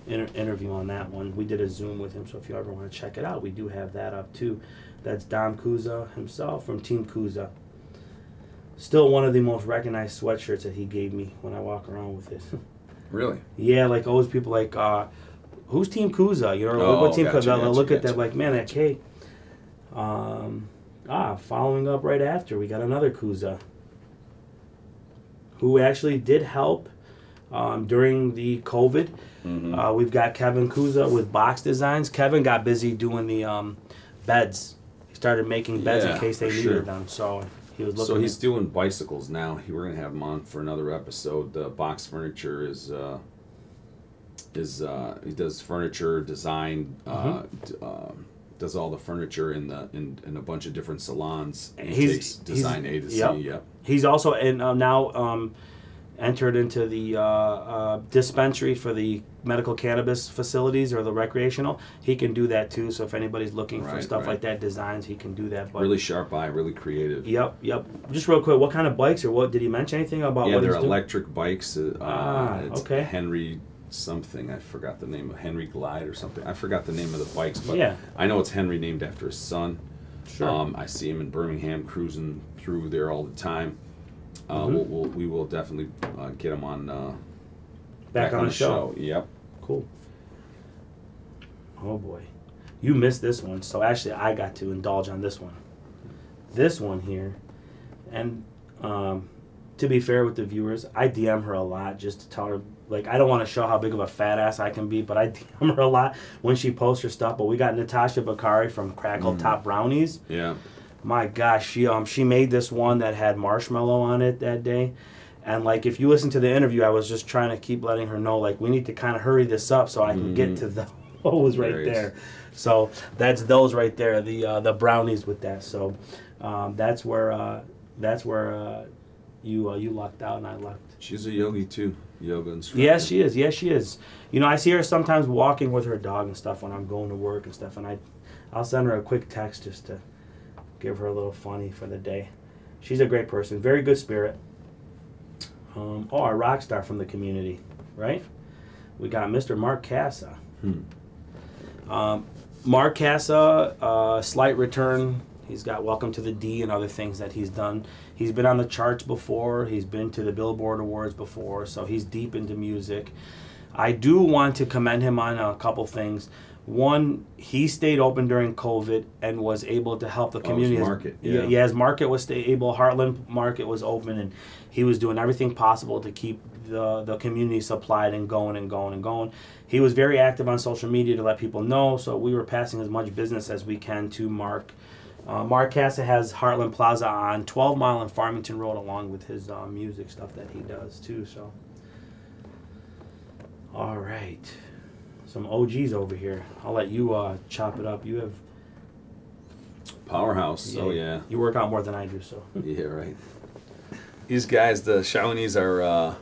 interview on that one. We did a Zoom with him, so if you ever want to check it out, we do have that up too. That's Dom Kuza himself from Team Kuza. Still one of the most recognized sweatshirts that he gave me when I walk around with it. Really? Yeah, like always people like, who's Team Kuza? What Team Kuza? I'll look at that like, man, that K. Following up right after, we got another Kuza who actually did help during the COVID. Mm-hmm. We've got Kevin Kuza with Box Designs. Kevin got busy doing the beds. He started making beds in case they needed them. So he was looking. So he's doing bicycles now. We're gonna have him on for another episode. The Box Furniture is he does furniture design. Does all the furniture in a bunch of different salons. And takes design A to C. Yep. He's also now entered into the dispensary for the medical cannabis facilities or the recreational. He can do that too. So if anybody's looking for stuff like that, designs, he can do that. But really sharp eye, really creative. Yep. Just real quick, what kind of bikes or what did he mention anything about? Yeah, they're electric bikes. It's okay. Henry something. I forgot the name of Henry Glide or something. I forgot the name of the bikes, but yeah. I know it's Henry named after his son. Sure. I see him in Birmingham cruising through there all the time. We will definitely get him on back on the show. Yep. Cool. Oh boy, you missed this one. So actually, I got to indulge on this one. This one here, and to be fair with the viewers, I DM her a lot just to tell her. Like, I don't want to show how big of a fat ass I can be, but I DM her a lot when she posts her stuff. But we got Natasha Bakari from Crackletop Brownies. Yeah. My gosh, she made this one that had marshmallow on it that day. And, like, if you listen to the interview, I was just trying to keep letting her know, like, we need to kind of hurry this up so I can get to those right there. So that's those right there, the brownies with that. So that's where you lucked out and I lucked. She's a yogi too. Yoga instructor. Yes, she is. Yes, she is. I see her sometimes walking with her dog and stuff when I'm going to work and stuff, and I'll send her a quick text just to give her a little funny for the day. She's a great person, very good spirit. A rock star from the community, right? We got Mr. Mark Casa. Mark Casa, slight return. He's got Welcome to the D and other things that he's done. He's been on the charts before. He's been to the Billboard Awards before, so he's deep into music. I do want to commend him on a couple things. One, he stayed open during COVID and was able to help the community. His market, his market was stable. Heartland market was open, and he was doing everything possible to keep the community supplied and going. He was very active on social media to let people know, so we were passing as much business as we can to Mark. Mark Casa has Heartland Plaza on 12 Mile and Farmington Road, along with his music stuff that he does too. So, all right, some OGs over here. I'll let you chop it up. You have Powerhouse. Yeah, Oh yeah. You work out more than I do, so. Yeah, right. These guys, the Chaldeans, are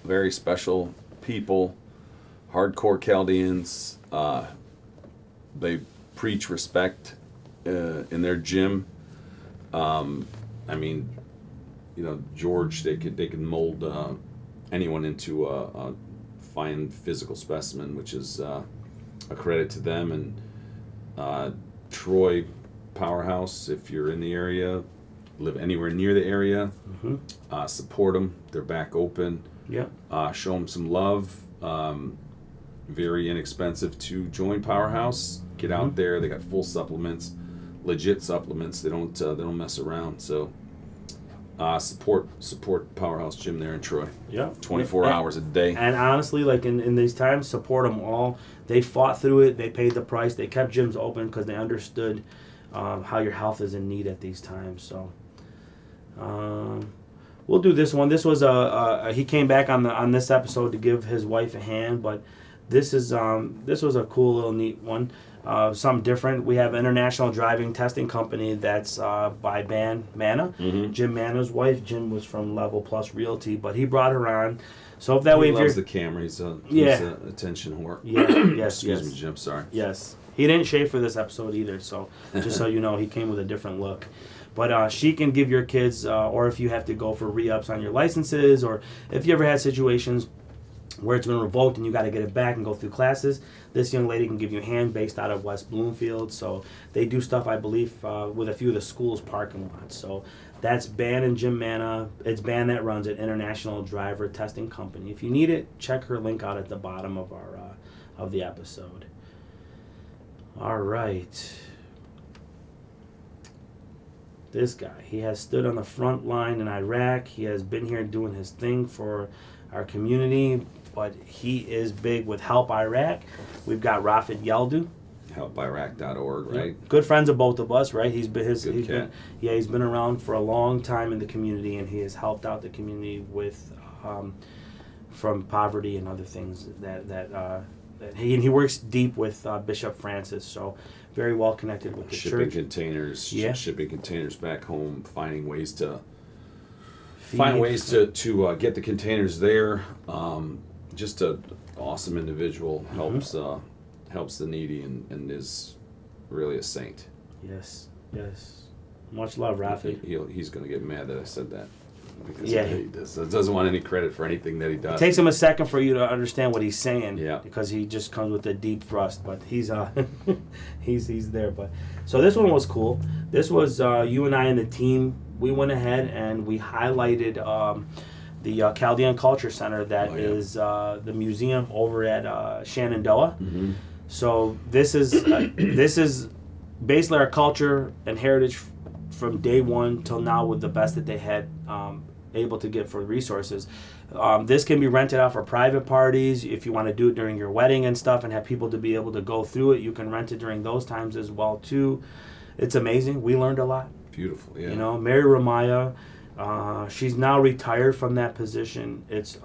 very special people, hardcore Chaldeans. They preach respect in their gym. I mean, you know, George, they can mold anyone into a fine physical specimen, which is a credit to them. And Troy Powerhouse, if you're in the area, live anywhere near the area, support them. They're back open. Yeah. Show them some love. Very inexpensive to join Powerhouse. Get out there. They got full supplements, legit supplements. They don't mess around. So support Powerhouse Gym there in Troy. Yeah. 24 hours a day. And honestly, like in these times, support them all. They fought through it. They paid the price. They kept gyms open because they understood how your health is in need at these times. So we'll do this one. This was he came back on this episode to give his wife a hand, but this was a cool little neat one. Something different. We have an international driving testing company that's by Mana. Jim Mana's wife. Jim was from Level Plus Realty, but he brought her on. So if that way, he loves the camera. He's an attention whore. Yeah. Yes. Excuse me, Jim. Sorry. Yes. He didn't shave for this episode either. So just so you know, he came with a different look. But she can give your kids, or if you have to go for re-ups on your licenses, or if you ever had situations where it's been revoked and you got to get it back and go through classes, this young lady can give you a hand based out of West Bloomfield. So they do stuff, I believe, with a few of the schools' parking lots. So that's Ban and Jim Mana. It's Ban that runs it, International Driver Testing Company. If you need it, check her link out at the bottom of our of the episode. All right. This guy, he has stood on the front line in Iraq. He has been here doing his thing for our community, but he is big with Help Iraq. We've got Rafid Yeldu. HelpIraq.org, right? Yeah. Good friends of both of us, right? He's been he's been around for a long time in the community, and he has helped out the community with from poverty and other things that he works deep with Bishop Francis, so very well connected with the shipping church. Shipping containers back home, finding ways to get the containers there. Just an awesome individual, helps the needy, and is really a saint. Yes. Much love, Rafi. He's going to get mad that I said that. Because he doesn't want any credit for anything that he does. It takes him a second for you to understand what he's saying. Yeah. Because he just comes with a deep thrust, but he's he's there. But so this one was cool. This was you and I and the team. We went ahead and we highlighted the Chaldean Culture Center that is the museum over at Shenandoah. So this is basically our culture and heritage from day one till now, with the best that they had able to get for resources. This can be rented out for private parties. If you want to do it during your wedding and stuff and have people to be able to go through it, you can rent it during those times as well too. It's amazing. We learned a lot. Beautiful, yeah. You know, Mary Ramaya, she's now retired from that position. It's is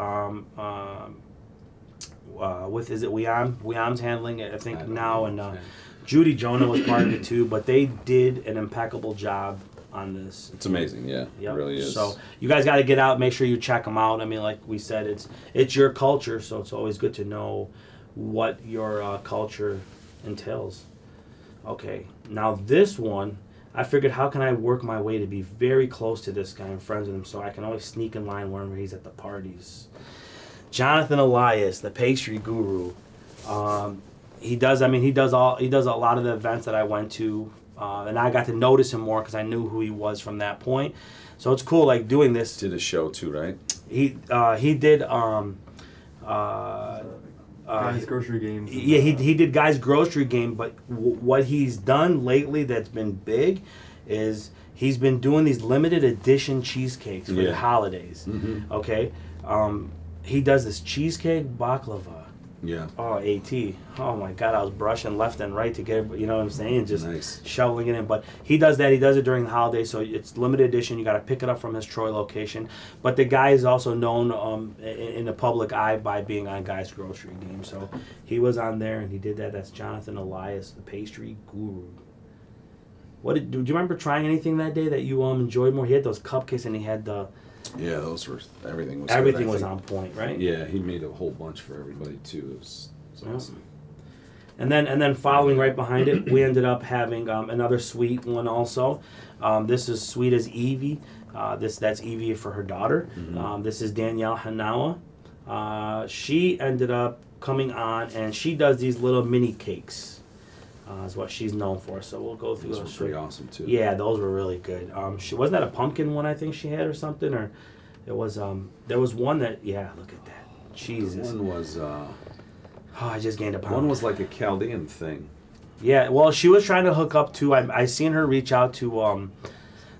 it Wiam's handling it, I think now, and Judy Jonah was part of it too, but they did an impeccable job on this. It's amazing, yeah. Yep. It really is. So you guys got to get out, make sure you check them out. I mean, like we said, it's your culture, so it's always good to know what your culture entails. Okay, now this one, I figured, how can I work my way to be very close to this guy and friends with him, so I can always sneak in line whenever he's at the parties. Jonathan Elias, the pastry guru. He does a lot of the events that I went to, and I got to notice him more because I knew who he was from that point. So it's cool, like, doing this. Did a show too, right? He did Guys Grocery Games. Yeah, he did Guys Grocery Game, but what he's done lately that's been big is he's been doing these limited edition cheesecakes for the holidays. Okay, he does this cheesecake baklava. Yeah. Oh, AT. Oh my God, I was brushing left and right to get it, you know what I'm saying? Just shoveling it in. But he does that. He does it during the holidays, so it's limited edition. You got to pick it up from his Troy location. But the guy is also known in the public eye by being on Guy's Grocery Game. So he was on there and he did that. That's Jonathan Elias, the pastry guru. do you remember trying anything that day that you enjoyed more? He had those cupcakes and he had the... Yeah, those were... Everything was Everything was on point, right? Yeah, he made a whole bunch for everybody, too. It was awesome. And then following right behind it, we ended up having another sweet one also. This is Sweet as Evie. That's Evie for her daughter. Mm-hmm. This is Danielle Hanawa. She ended up coming on, and she does these little mini cakes. Is what she's known for. So we'll go through those. Those were pretty awesome too. Yeah, those were really good. She wasn't that a pumpkin one I think she had or something, or it was there was one that look at that. Jesus. One was I just gained a pound. One was like a Chaldean thing. Yeah, well, she was trying to hook up to. I seen her reach out to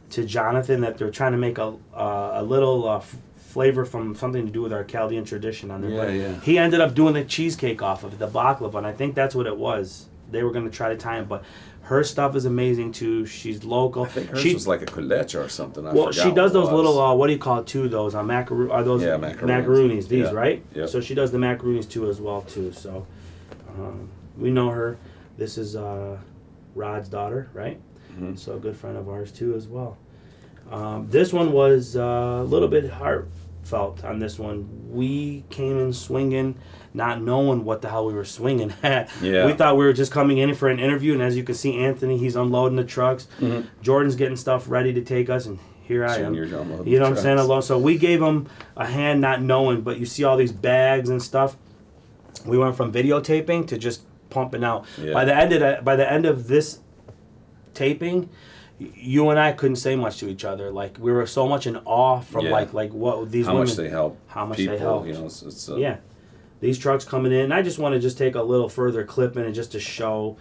Jonathan that they're trying to make a little flavor from something to do with our Chaldean tradition on there. Yeah. He ended up doing the cheesecake off of it, the baklava, and I think that's what it was. They were going to try to tie it, but her stuff is amazing too. She's local. I think hers was like a culeche or something. I forgot she does those was. Little what do you call it too? Those macaroonies. These right? Yep. So she does the macaroonies too as well too. So we know her. This is Rod's daughter, right? Mm-hmm. So a good friend of ours too as well. This one was a little bit heartfelt on this one. We came in swinging, not knowing what the hell we were swinging at. Yeah. We thought we were just coming in for an interview, and as you can see, Anthony, he's unloading the trucks. Mm-hmm. Jordan's getting stuff ready to take us, and here I am. You know what I'm saying? Alone. So we gave him a hand not knowing, but you see all these bags and stuff. We went from videotaping to just pumping out. Yeah. By the end of this taping, you and I couldn't say much to each other. Like we were so much in awe from like what these women. How much they help. How much people, they help. You know, it's These trucks coming in. I just want to just take a little further clip in it just to show,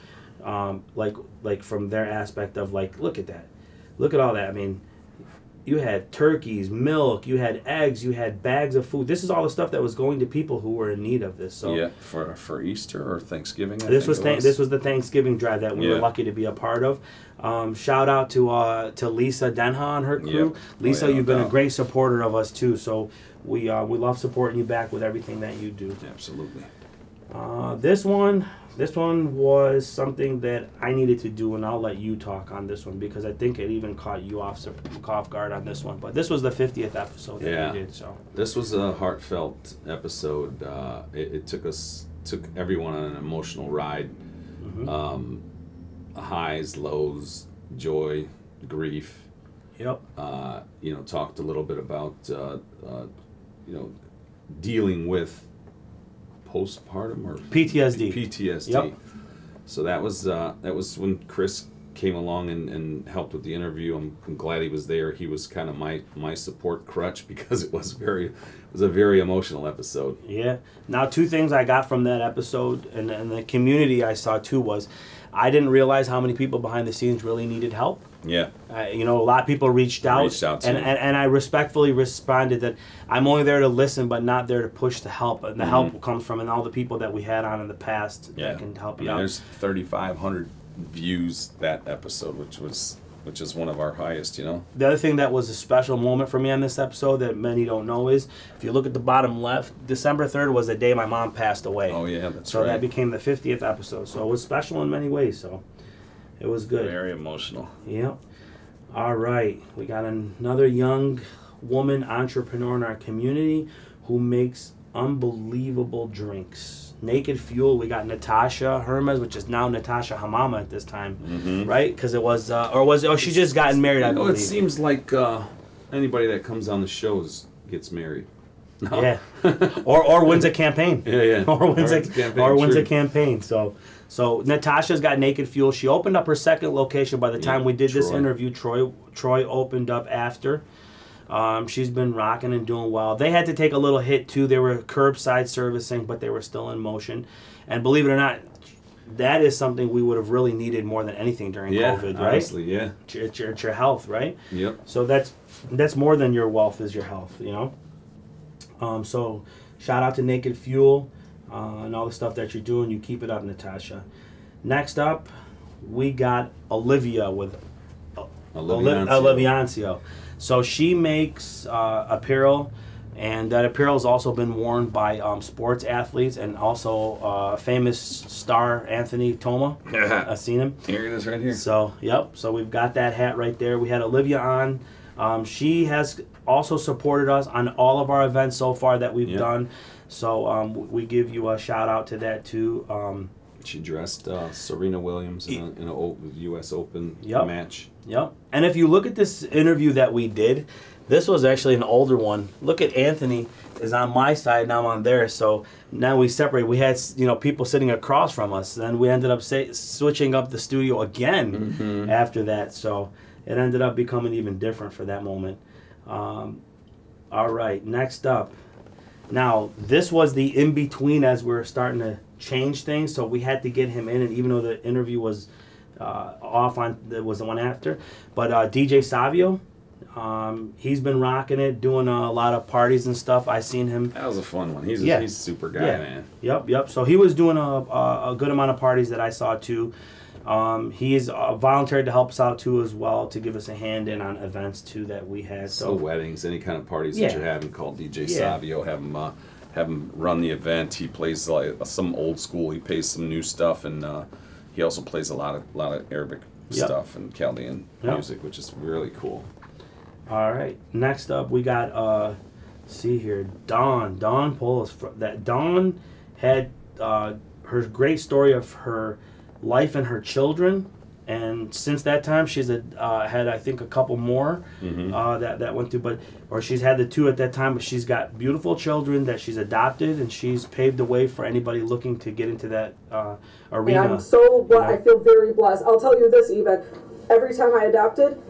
like from their aspect of like, look at that, look at all that. I mean, you had turkeys, milk, you had eggs, you had bags of food. This is all the stuff that was going to people who were in need of this. So yeah, for Easter or Thanksgiving. This was the Thanksgiving drive that we were lucky to be a part of. Shout out to Lisa Denha and her crew. Yeah. Lisa, you've been a great supporter of us too. So we love supporting you back with everything that you do. Absolutely. This one was something that I needed to do, and I'll let you talk on this one because I think it even caught you off guard on this one. But this was the 50th episode that we did. So this was a heartfelt episode. It took everyone on an emotional ride. Mm-hmm. Highs, lows, joy, grief. Yep. Talked a little bit about dealing with postpartum or PTSD. Yep. So that was when Chris came along and helped with the interview. I'm glad he was there. He was kind of my support crutch because it was a very emotional episode. Yeah. Now, two things I got from that episode and the community I saw too was I didn't realize how many people behind the scenes really needed help. Yeah. A lot of people reached out and I respectfully responded that I'm only there to listen but not there to push the help. And the help comes from all the people that we had on in the past that can help you out. There's 3,500 views that episode, which is one of our highest, The other thing that was a special moment for me on this episode that many don't know is, if you look at the bottom left, December 3rd was the day my mom passed away. Oh, yeah, that's so right. So that became the 50th episode. So it was special in many ways, so it was good. Very emotional. Yep. All right. We got another young woman entrepreneur in our community who makes unbelievable drinks. Naked Fuel, we got Natasha Hermes, which is now Natasha Hamama at this time, right? Because it was, she just gotten married, I believe. It seems like anybody that comes on the shows gets married. No. Yeah. or wins a campaign. Yeah. Or wins a campaign. So Natasha's got Naked Fuel. She opened up her second location by the time we did this interview. Troy opened up after. She's been rocking and doing well. They had to take a little hit too. They were curbside servicing, but they were still in motion. And believe it or not, that is something we would have really needed more than anything during COVID, right? Honestly, yeah. It's your health, right? Yep. So that's more than your wealth is your health, So shout out to Naked Fuel and all the stuff that you're doing. You keep it up, Natasha. Next up, we got Olivia with Oliviancio. So she makes apparel And that apparel has also been worn by sports athletes and also famous star Anthony Toma. I've seen him. Here it is right here. So, yep. So we've got that hat right there. We had Olivia on. She has also supported us on all of our events so far that we've done. So we give you a shout out to that too. She dressed Serena Williams in a U.S. Open match. Yep. And if you look at this interview that we did, this was actually an older one. Look at Anthony is on my side and I'm on theirs. So now we separate. We had people sitting across from us. Then we ended up switching up the studio again after that. So it ended up becoming even different for that moment. All right, next up. Now, this was the in-between as we're starting to change things. So we had to get him in. And even though the interview was off on, it was the one after. But DJ Savio. He's been rocking it, doing a lot of parties and stuff. I seen him. That was a fun one. He's a super guy, man. Yep. So he was doing a good amount of parties that I saw too. He's volunteered to help us out too as well, to give us a hand in on events too that we had. So weddings, any kind of parties that you're having, call DJ Savio. Have him run the event. He plays like some old school. He plays some new stuff, and he also plays a lot of Arabic stuff and Chaldean music, which is really cool. All right. Next up, we got see here, Dawn Polis. That Dawn had her great story of her life and her children, and since that time she's had I think a couple more that went through, or she's had the two at that time, but she's got beautiful children that she's adopted, and she's paved the way for anybody looking to get into that arena. And I'm so I feel very blessed. I'll tell you this, even. Every time I adopted,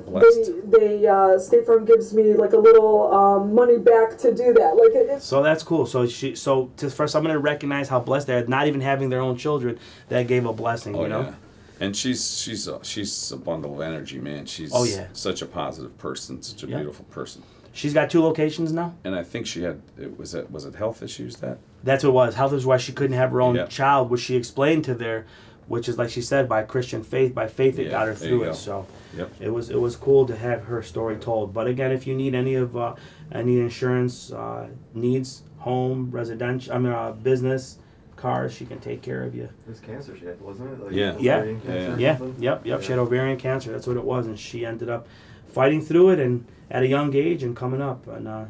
they State Farm gives me like a little money back to do that. So that's cool. So for someone to recognize how blessed they are, not even having their own children, that gave a blessing. You know. Yeah. And she's a bundle of energy, man. She's such a positive person, such a beautiful person. She's got 2 locations now. And I think she had was it health issues That's what it was. Health is why she couldn't have her own child, which she explained to their. Which is, like she said, by Christian faith. By faith, it got her through it. So it was cool to have her story told. But again, if you need any insurance needs, home, residential, business, cars, she can take care of you. It was cancer she had, wasn't it? Yep. She had ovarian cancer. That's what it was, and she ended up fighting through it, and at a young age, and coming up. And now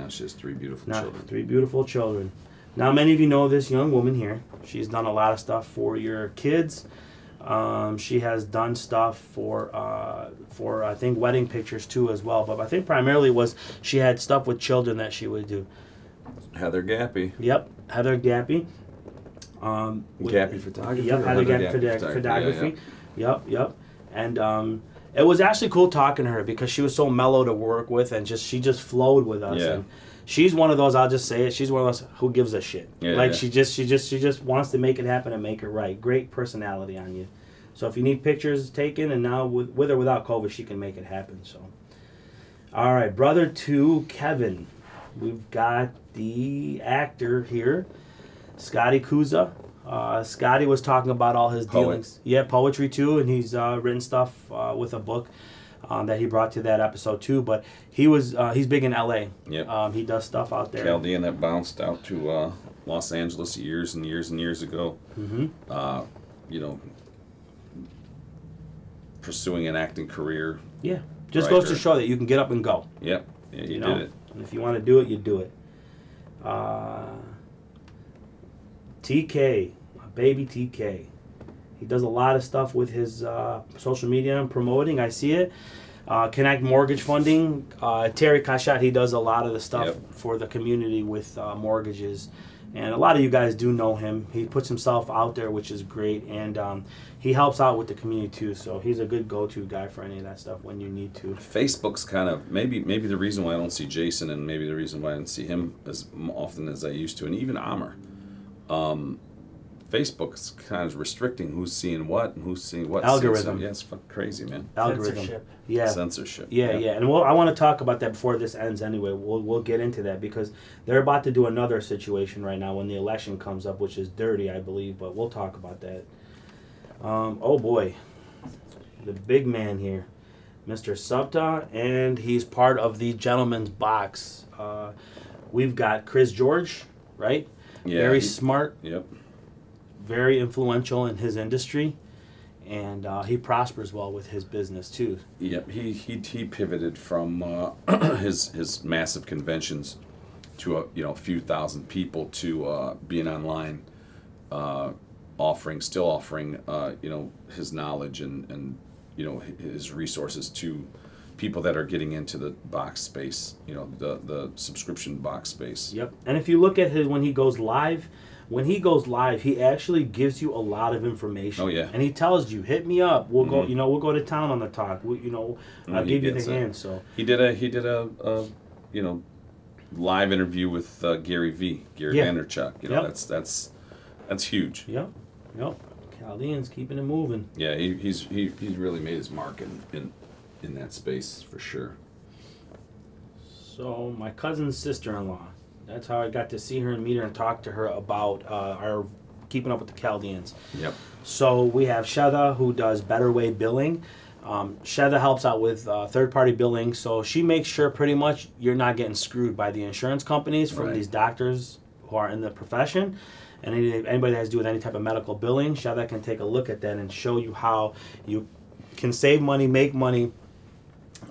she has 3 beautiful children. 3 beautiful children. Now, many of you know this young woman here. She's done a lot of stuff for your kids. She has done stuff for I think wedding pictures too as well. But I think primarily she had stuff with children that she would do. Heather Gappy. Yep, Heather Gappy. Gappy Photography. Yep, Heather Gappy Photography. Yep. And it was actually cool talking to her because she was so mellow to work with, and she just flowed with us. Yeah. And she's one of those, I'll just say it, she's one of those who gives a shit. She just wants to make it happen and make it right. Great personality on you. So if you need pictures taken, and now with or without COVID, she can make it happen. So, all right, brother to Kevin. We've got the actor here, Scotty Kuza. Scotty was talking about all his dealings. Yeah, poetry too, and he's written stuff with a book that he brought to that episode too. But he's big in LA. Yep. He does stuff out there. Chaldean that bounced out to Los Angeles years and years and years ago. Pursuing an acting career. Yeah, just goes to show that you can get up and go. Yep. Yeah, you did it. And if you want to do it, you do it. TK, baby TK. He does a lot of stuff with his social media and promoting. I see it. Connect Mortgage Funding. Terry Kashat, he does a lot of the stuff for the community with mortgages. And a lot of you guys do know him. He puts himself out there, which is great. And he helps out with the community too. So he's a good go-to guy for any of that stuff when you need to. Facebook's kind of, maybe the reason why I don't see Jason, and maybe the reason why I don't see him as often as I used to, and even Omar. Facebook's kind of restricting who's seeing what and who's seeing what. Algorithm. Yeah, it's fucking crazy, man. Algorithm. Censorship. Yeah. Censorship. Yeah. And I want to talk about that before this ends anyway. We'll get into that because they're about to do another situation right now when the election comes up, which is dirty, I believe, but we'll talk about that. Oh boy. The big man here, Mr. Subta, and he's part of the Gentleman's Box. we've got Chris George, right? Yeah. Very smart. Yep. Very influential in his industry. And he prospers well with his business too. Yep, he pivoted from his massive conventions to a few thousand people to being online, still offering his knowledge and his resources to people that are getting into the box space, the subscription box space. Yep, and if you look at when he goes live. When he goes live, he actually gives you a lot of information. Oh yeah. And he tells you, "Hit me up. We'll go. We'll go to town on the talk. I'll give you the hand." So he did a live interview with Gary Vaynerchuk. That's huge. Yep. Chaldeans keeping it moving. Yeah, he's really made his mark in that space for sure. So my cousin's sister-in-law. That's how I got to see her and meet her and talk to her about our keeping up with the Chaldeans. Yep. So we have Sheda, who does Better Way Billing. Sheda helps out with third-party billing, so she makes sure pretty much you're not getting screwed by the insurance companies from these doctors who are in the profession. And anybody that has to do with any type of medical billing, Sheda can take a look at that and show you how you can save money, make money,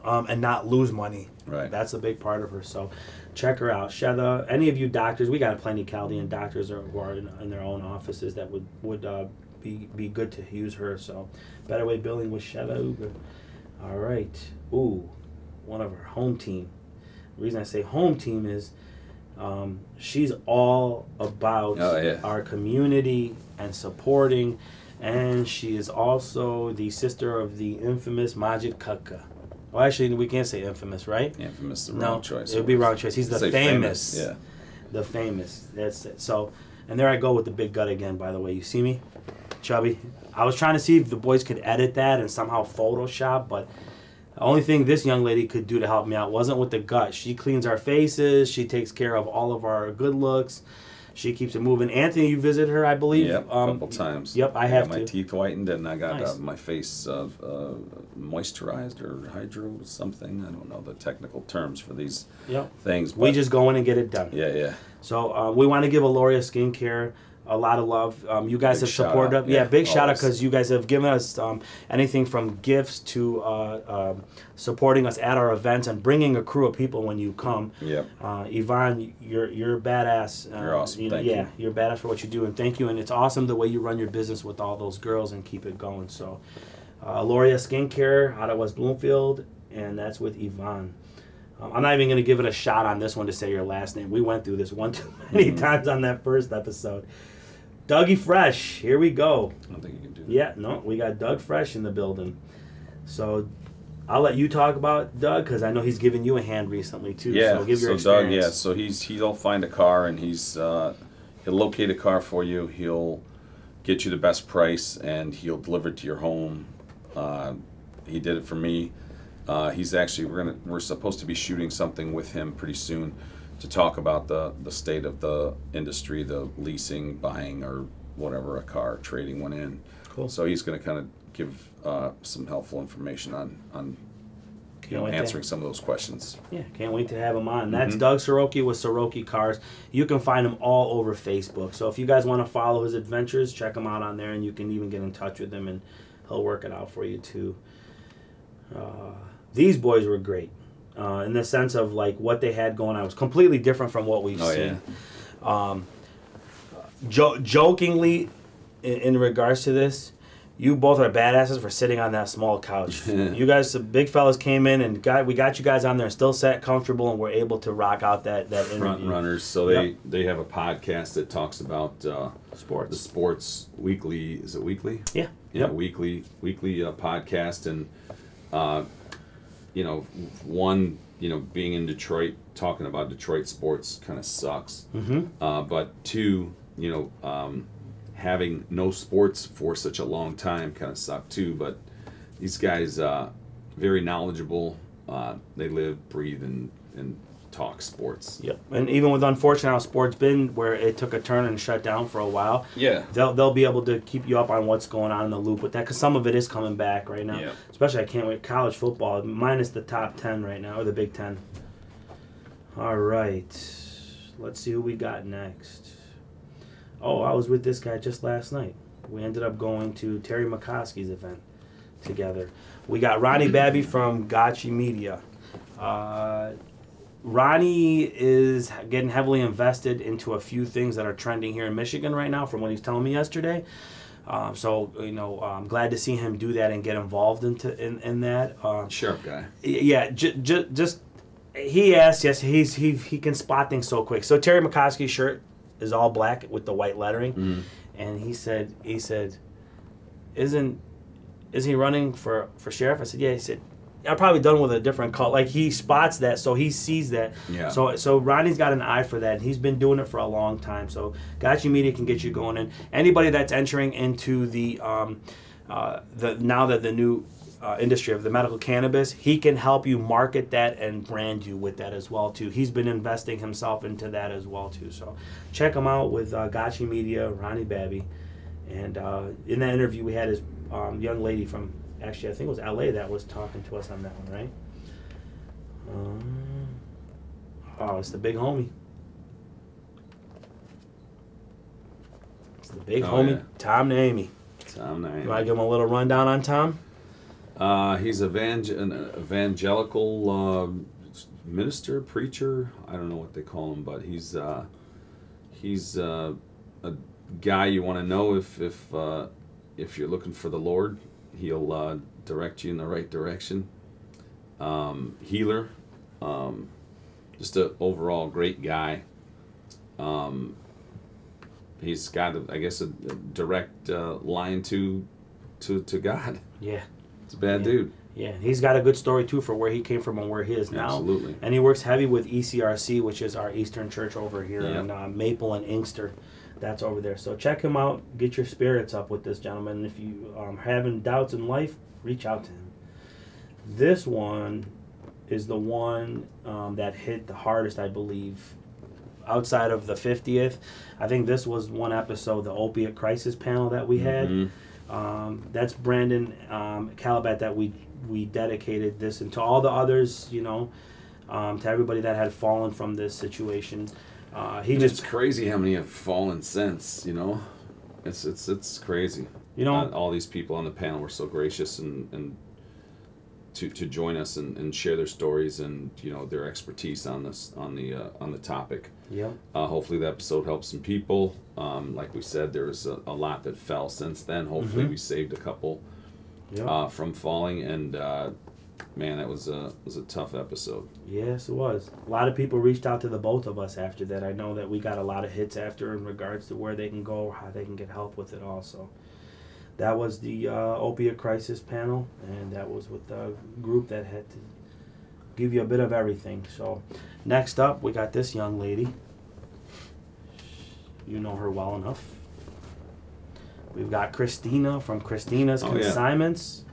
and not lose money. Right. That's a big part of her. So check her out. Sheda, any of you doctors, we got plenty of Chaldean doctors who are in their own offices that would be good to use her. So Better Way Billing with Sheda. All right. Ooh, one of her home team. The reason I say home team is she's all about our community and supporting, and she is also the sister of the infamous Majid Kaka. Well, actually, we can't say infamous, right? Infamous, the wrong choice. It would be wrong choice. He's the famous. Yeah. The famous. That's it. So, and there I go with the big gut again, by the way. You see me? Chubby. I was trying to see if the boys could edit that and somehow Photoshop, but the only thing this young lady could do to help me out wasn't with the gut. She cleans our faces. She takes care of all of our good looks. She keeps it moving. Anthony, you visited her, I believe. Yep, a couple times. Yep, I have my teeth whitened and I got Nice. My face moisturized or hydro something. I don't know the technical terms for these things. We just go in and get it done. Yeah. So we want to give Aloria Skincare a lot of love. You guys have supported us. Yeah, big shout out because you guys have given us anything from gifts to supporting us at our events and bringing a crew of people when you come. Yep. Yvonne, you're badass. You're awesome. Thank you. You're badass for what you do, and thank you. And it's awesome the way you run your business with all those girls and keep it going. So, Aloria Skincare out of West Bloomfield, and that's with Yvonne. I'm not even going to give it a shot on this one to say your last name. We went through this one too many times on that first episode. Dougie Fresh, here we go. I don't think you can do that. Yeah, no, we got Doug Fresh in the building. So I'll let you talk about Doug because I know he's given you a hand recently too. Yeah, so give your Doug, experience. so he'll find a car and he'll locate a car for you. He'll get you the best price and he'll deliver it to your home. He did it for me. He's actually we're supposed to be shooting something with him pretty soon to talk about the state of the industry, the leasing, buying, or whatever, a car, trading one in. Cool. So he's going to kind of give some helpful information on answering some of those questions. Yeah, can't wait to have him on. That's Doug Soroki with Soroki Cars. You can find him all over Facebook. So if you guys want to follow his adventures, check him out on there, and you can even get in touch with him, and he'll work it out for you too. These boys were great. In the sense of like what they had going on. It was completely different from what we've seen. Yeah. Jokingly, in regards to this, you both are badasses for sitting on that small couch. You guys, the big fellas, came in and we got you guys on there, still sat comfortable, and were able to rock out that interview. Front runners. So they have a podcast that talks about sports. The sports weekly. Is it weekly? Yeah. Yeah. Weekly podcast and. One, being in Detroit, talking about Detroit sports kind of sucks. But two, having no sports for such a long time kind of sucked too. But these guys, very knowledgeable. They live, breathe, and talk sports. Yep. And even with unfortunate how sports been, where it took a turn and shut down for a while. Yeah. They'll be able to keep you up on what's going on in the loop with that, because some of it is coming back right now. Yep. Especially, I can't wait. College football minus the top 10 right now, or the Big Ten. All right. Let's see who we got next. Oh, I was with this guy just last night. We ended up going to Terry McCoskey's event together. We got Ronnie Babby from Gotchi Media. Ronnie is getting heavily invested into a few things that are trending here in Michigan right now from what he was telling me yesterday. So, you know, I'm glad to see him do that and get involved in that. Sharp guy. Yeah, just he asked, yes, he can spot things so quick. So Terry McCoskey's shirt is all black with the white lettering, and he said, isn't he running for sheriff? I said, yeah. He said, I'm probably done with a different color. Like, he spots that, so he sees that. Yeah. So Ronnie's got an eye for that, and he's been doing it for a long time. So Gotchi Media can get you going in. Anybody that's entering into the now that the new industry of the medical cannabis, he can help you market that and brand you with that as well too. He's been investing himself into that as well too. So check him out with Gotchi Media, Ronnie Babby, and in that interview we had his young lady from. Actually, I think it was LA that was talking to us on that one, right? Oh, it's the big homie. It's the big homie, yeah. Tom Naimi. Tom Naimi. You want to give him a little rundown on Tom? He's an evangelical minister, preacher. I don't know what they call him, but he's a guy you want to know if you're looking for the Lord. He'll direct you in the right direction. Healer. Just an overall great guy. He's got, I guess, a direct line to God. Yeah. It's a bad dude. Yeah, he's got a good story, too, for where he came from and where he is now. Absolutely. And he works heavy with ECRC, which is our Eastern Church over here in Maple and Inkster. That's over there. So check him out. Get your spirits up with this gentleman. And if you are having doubts in life, reach out to him. This one is the one that hit the hardest, I believe, outside of the 50th. I think this was one episode, the opiate crisis panel that we had. That's Brandon Calabat that we dedicated this, and to all the others, you know, to everybody that had fallen from this situation. It's crazy how many have fallen since, you know. It's crazy. You know, all these people on the panel were so gracious and to join us and share their stories and, you know, their expertise on the topic. Yeah. Hopefully the episode helps some people. Like we said, there was a lot that fell since then. Hopefully we saved a couple from falling, and man, that was a tough episode. Yes, it was. A lot of people reached out to the both of us after that. I know that we got a lot of hits after in regards to where they can go, how they can get help with it also. That was the opiate crisis panel, and that was with the group that had to give you a bit of everything. So next up, we got this young lady. You know her well enough. We've got Christina from Christina's Consignments.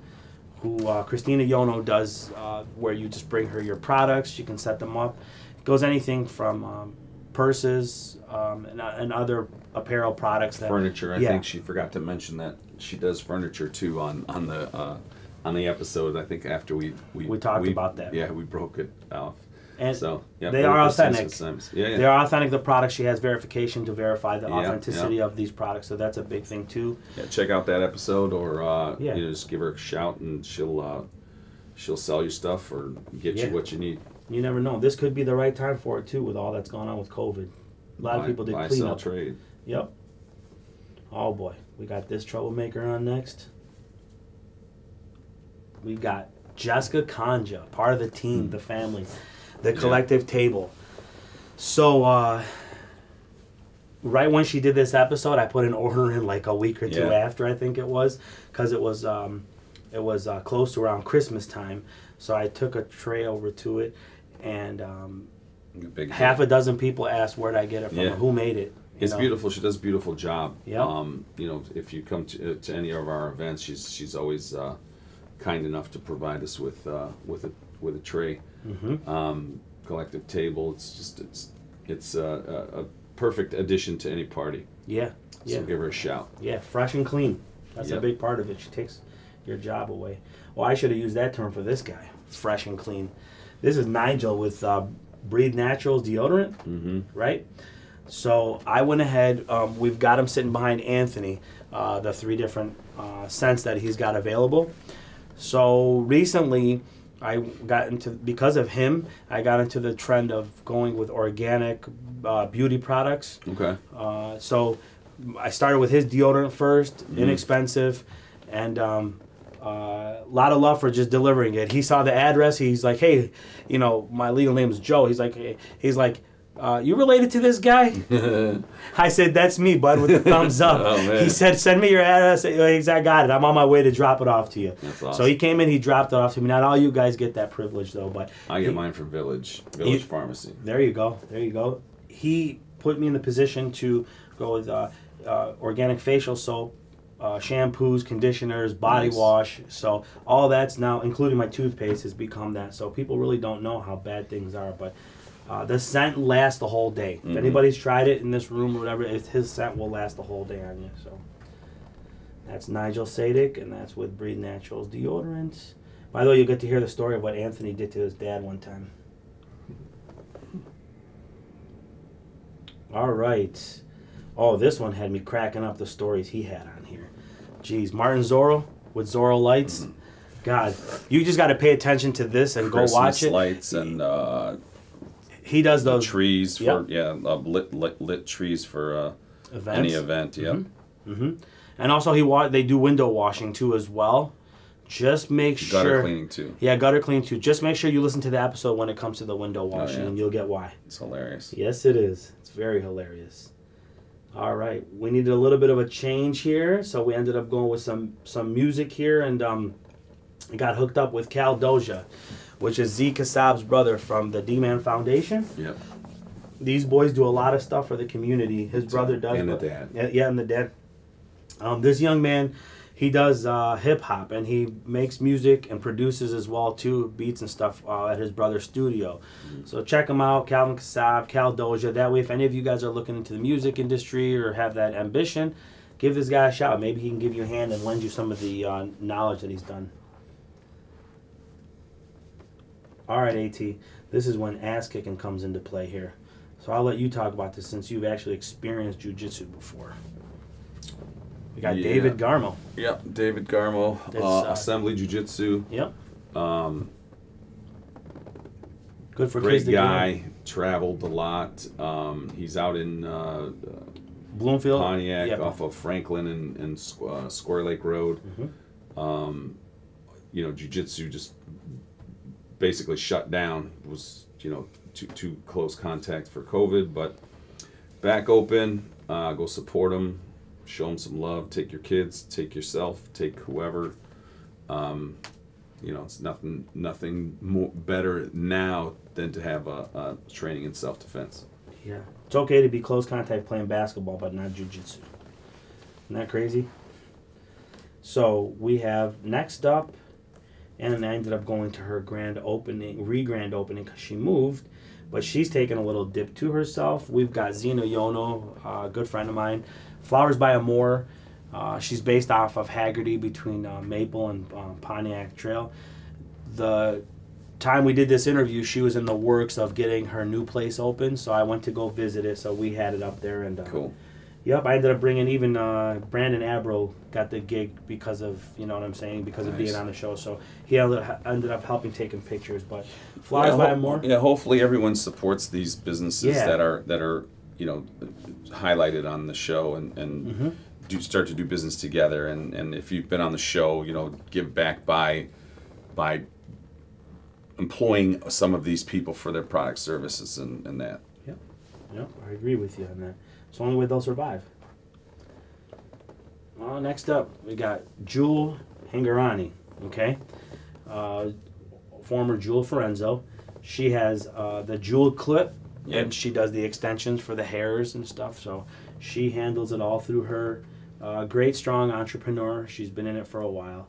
Who Christina Yono does where you just bring her your products, you can set them up. It goes anything from purses and other apparel products. Furniture, I think she forgot to mention that she does furniture too on the episode. I think after we talked about that. Yeah, we broke it off. And so they are authentic. They are authentic. The products, she has verification to verify the authenticity of these products. So that's a big thing too. Yeah, check out that episode, or you know, just give her a shout, and she'll sell you stuff or get you what you need. You never know. This could be the right time for it too, with all that's going on with COVID. A lot of people did clean up. Trade. Yep. Oh boy, we got this troublemaker on next. We got Jessica Kanja, part of the team, the family. The collective table. So, right when she did this episode, I put an order in like a week or two after, I think it was, because it was close to around Christmas time. So I took a tray over to it, and half a dozen people asked where'd I get it from, or who made it. It's beautiful. She does a beautiful job. Yep. You know, if you come to any of our events, she's always kind enough to provide us with a tray. Collective table. It's a perfect addition to any party. Yeah. So give her a shout. Yeah, fresh and clean. That's a big part of it. She takes your job away. Well, I should have used that term for this guy. Fresh and clean. This is Nigel with Breathe Naturals deodorant, right? So I went ahead. We've got him sitting behind Anthony, the 3 different scents that he's got available. So recently, because of him, I got into the trend of going with organic beauty products. Okay. So I started with his deodorant first, inexpensive, and a lot of love for just delivering it. He saw the address. He's like, hey, my legal name is Joe. He's like, you related to this guy? I said, that's me, bud, with the thumbs up. Oh, man. He said, send me your address. I got it. I'm on my way to drop it off to you. That's awesome. So he came in, he dropped it off to me. Not all you guys get that privilege, though. But I get mine from Village Pharmacy. There you go. He put me in the position to go with organic facial soap, shampoos, conditioners, body wash. So all that's now, including my toothpaste, has become that. So people really don't know how bad things are, but the scent lasts the whole day. If anybody's tried it in this room or whatever, his scent will last the whole day on you. So that's Nigel Sadik, and that's with Breathe Naturals deodorant. By the way, you'll get to hear the story of what Anthony did to his dad one time. All right. Oh, this one had me cracking up, the stories he had on here. Jeez, Martin Zorro with Zorro Lights. God, you just got to pay attention to this and Christmas go watch it. Lights and he does those trees for lit trees for any event. Yeah. And also they do window washing too as well. Just make sure gutter cleaning too. Yeah, gutter cleaning too. Just make sure you listen to the episode when it comes to the window washing, and you'll get why. It's hilarious. Yes, it is. It's very hilarious. All right, we needed a little bit of a change here, so we ended up going with some music here, and I got hooked up with Cal Doja, which is Z Kassab's brother from the D-Man Foundation. Yep. These boys do a lot of stuff for the community. His brother does. And the dad. Yeah, and the dad. This young man, he does hip-hop, and he makes music and produces as well, too, beats and stuff at his brother's studio. So check him out, Calvin Kassab, Cal Doja. That way, if any of you guys are looking into the music industry or have that ambition, give this guy a shout. Maybe he can give you a hand and lend you some of the knowledge that he's done. All right, AT, this is when ass-kicking comes into play here. So I'll let you talk about this since you've actually experienced jiu-jitsu before. We got David Garmo. Yep, David Garmo, Assembly Jiu-Jitsu. Yep. Good for great kids to guy, traveled a lot. He's out in Bloomfield, Pontiac, off of Franklin and Square Lake Road. Jiu-jitsu just basically shut down. It was too close contact for COVID, but back open. Go support them. Show them some love. Take your kids. Take yourself. Take whoever. It's nothing more better now than to have a training in self-defense. Yeah, it's okay to be close contact playing basketball, but not jiu-jitsu. Isn't that crazy? So we have next up, and I ended up going to her grand opening because she moved, but she's taken a little dip to herself. We've got Zena Yono, a good friend of mine. Flowers by Amore. She's based off of Haggerty between Maple and Pontiac Trail. The time we did this interview, she was in the works of getting her new place open, so I went to go visit it, so we had it up there. And cool. Yep, I ended up bringing even Brandon Abro got the gig because of, because of being on the show. So he ended up helping taking pictures. But Flowers by Amore. Yeah, hopefully everyone supports these businesses that are highlighted on the show and do start to do business together. And if you've been on the show, give back by employing some of these people for their product services and that. Yep, I agree with you on that. It's the only way they'll survive. Next up, we got Jewel Hingarani, okay? Former Jewel Forenzo. She has the Jewel clip, and she does the extensions for the hairs and stuff, so she handles it all through her. Great, strong entrepreneur. She's been in it for a while.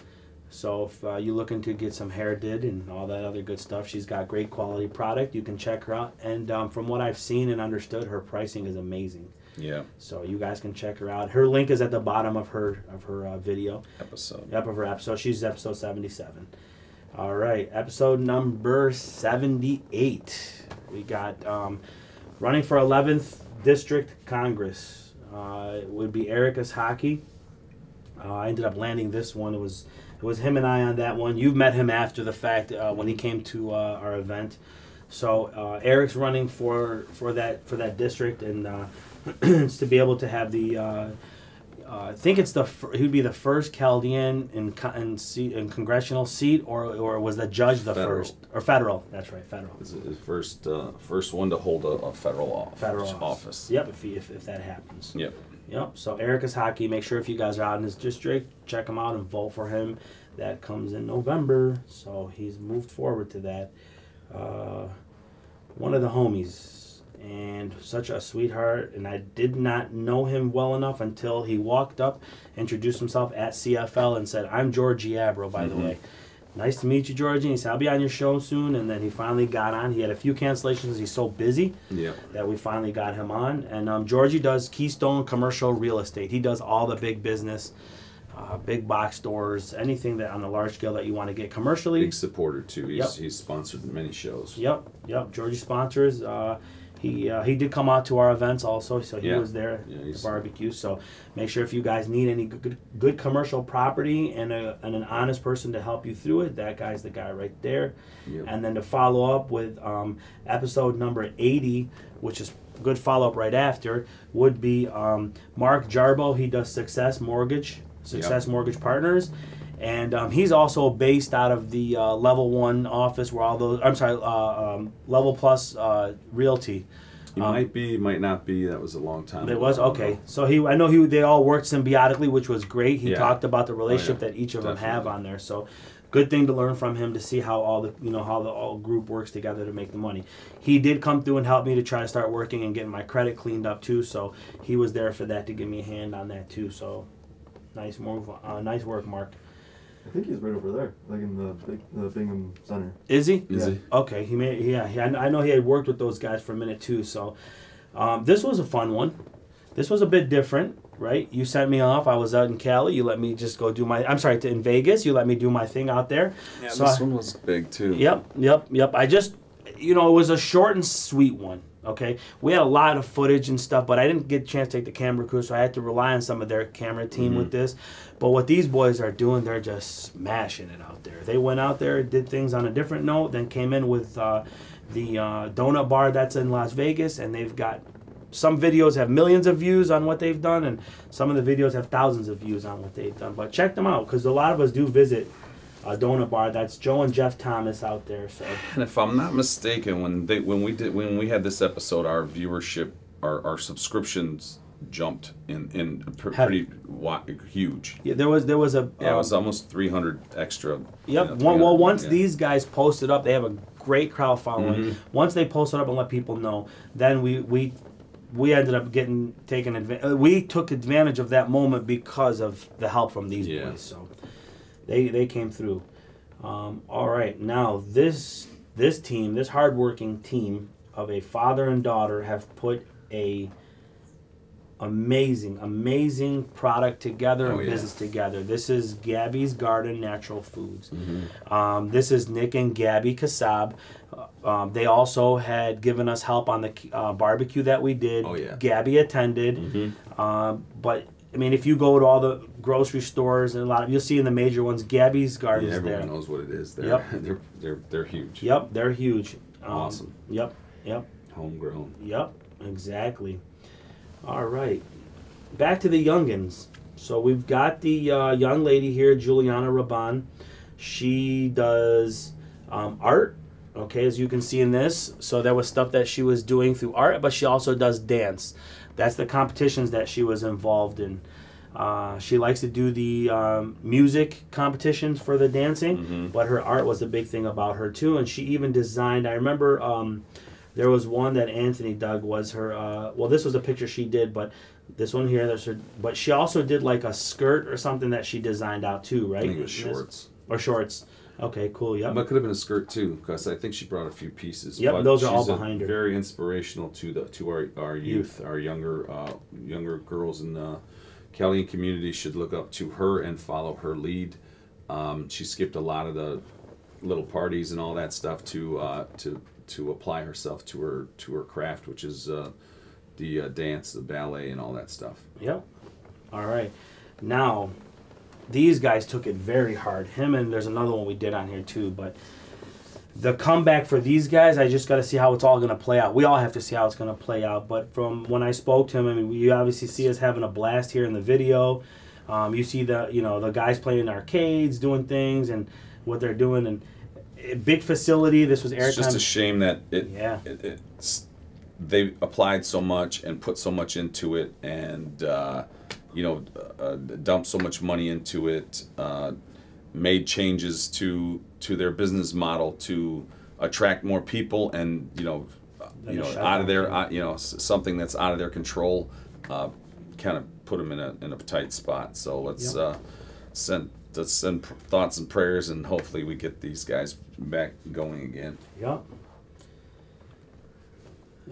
So if you're looking to get some hair did and all that other good stuff, she's got great quality product. You can check her out. And from what I've seen and understood, her pricing is amazing. Yeah. So you guys can check her out. Her link is at the bottom of her video. Episode. Yep, of her episode. She's episode 77. All right, episode number 78. We got running for 11th District Congress. Would be Erica's Hockey. I ended up landing this one. It was him and I on that one. You've met him after the fact when he came to our event. So Eric's running for that district, and it's to be able to have the. I think it's he would be the first Chaldean in congressional seat, or was the judge the federal. First or federal? That's right, federal. This is his first one to hold a federal office. Yep, if that happens. Yep. Yep. So Erica's Hockey. Make sure if you guys are out in his district, check him out and vote for him. That comes in November, so he's moved forward to that. One of the homies. And such a sweetheart, and I did not know him well enough until he walked up, introduced himself at CFL, and said, "I'm Georgie Abro, by the way. Nice to meet you, Georgie." And he said, "I'll be on your show soon." And then he finally got on. He had a few cancellations. He's so busy that we finally got him on. And Georgie does Keystone Commercial Real Estate. He does all the big business, big box stores, anything that on a large scale that you want to get commercially. Big supporter too. He's sponsored many shows. Yep. Georgie sponsors. He did come out to our events also, so he was there at the barbecue. So make sure if you guys need any good commercial property and an honest person to help you through it, that guy's the guy right there. Yep. And then to follow up with episode number 80, which is good follow-up right after, would be Mark Jarbo. He does Success Mortgage Partners. And he's also based out of the Level 1 office where all those, Level Plus Realty. He might not be. That was a long time ago. It was? Okay. So they all worked symbiotically, which was great. He talked about the relationship that each of them have on there. So good thing to learn from him to see how all the group works together to make the money. He did come through and help me to try to start working and getting my credit cleaned up too. So he was there for that to give me a hand on that too. So nice work, Mark. I think he's right over there, like in the Bingham Center. Is he? Is he? Okay, I know he had worked with those guys for a minute too. So, this was a fun one. This was a bit different, right? You sent me off. I was out in Cali. You let me just go do in Vegas. You let me do my thing out there. Yeah, so this one was big too. Yep. I just, it was a short and sweet one. Okay, we had a lot of footage and stuff, but I didn't get a chance to take the camera crew, so I had to rely on some of their camera team with this. But what these boys are doing, they're just smashing it out there. They went out there, did things on a different note, then came in with the donut bar that's in Las Vegas, and they've got some videos have millions of views on what they've done, and some of the videos have thousands of views on what they've done. But check them out, because a lot of us do visit a donut bar. That's Joe and Jeff Thomas out there. So, and if I'm not mistaken, when we had this episode, our viewership, our subscriptions jumped in pretty huge. Yeah, there was a it was almost 300 extra. Yep. Once these guys posted up, they have a great crowd following. Once they posted up and let people know, then we ended up taking advantage. We took advantage of that moment because of the help from these boys. So. They came through. All right, now this hardworking team of a father and daughter have put a amazing product together and business together. This is Gabby's Garden Natural Foods. This is Nick and Gabby Kasab. They also had given us help on the barbecue that we did. Oh, yeah. Gabby attended. But I mean, if you go to all the grocery stores and you'll see in the major ones, Gabby's Garden is there. Everyone knows what it is. They're huge. Yep, they're huge. Awesome. Yep. Homegrown. Yep, exactly. All right, back to the youngins. So we've got the young lady here, Juliana Raban. She does art. Okay, as you can see in this. So there was stuff that she was doing through art, but she also does dance. That's the competitions that she was involved in. She likes to do the music competitions for the dancing, but her art was a big thing about her too. And she even designed, I remember there was one that Anthony dug was her, this was a picture she did, but this one here, that's her, but she also did like a skirt or something that she designed out too, right? I think it was shorts. Or shorts. Okay, cool, yep. But it could have been a skirt too, because I think she brought a few pieces. Yep, but those are all behind her. Very inspirational to our youth, our younger girls in the Chaldean community should look up to her and follow her lead. She skipped a lot of the little parties and all that stuff to to apply herself to her craft, which is the dance, the ballet, and all that stuff. Yep. All right. Now, these guys took it very hard. Him and there's another one we did on here too, but the comeback for these guys, I just got to see how it's all going to play out. We all have to see how it's going to play out. But from when I spoke to him, I mean, you obviously see us having a blast here in the video. You see the guys playing in arcades, doing things, and what they're doing, and a big facility. This was airtime. It's just a shame that they applied so much and put so much into it, and dumped so much money into it. Made changes to their business model to attract more people, and out of their something that's out of their control, kind of put them in a tight spot. So let's send thoughts and prayers, and hopefully we get these guys back going again. Yep.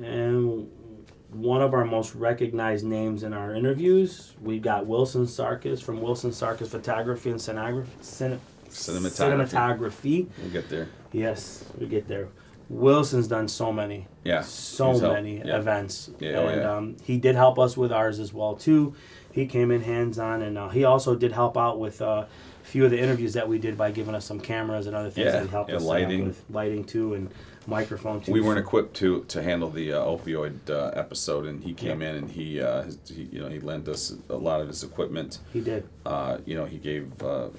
And one of our most recognized names in our interviews, we got Wilson Sarkis from Wilson Sarkis Photography and Cinematography. We'll get there. Yes, we get there. Wilson's done so many events. He did help us with ours as well too. He came in hands-on, and he also did help out with a few of the interviews that we did by giving us some cameras and other things that he helped us with lighting too, and microphone too. We weren't equipped to handle the opioid episode, and he came in and he lent us a lot of his equipment. He did. He gave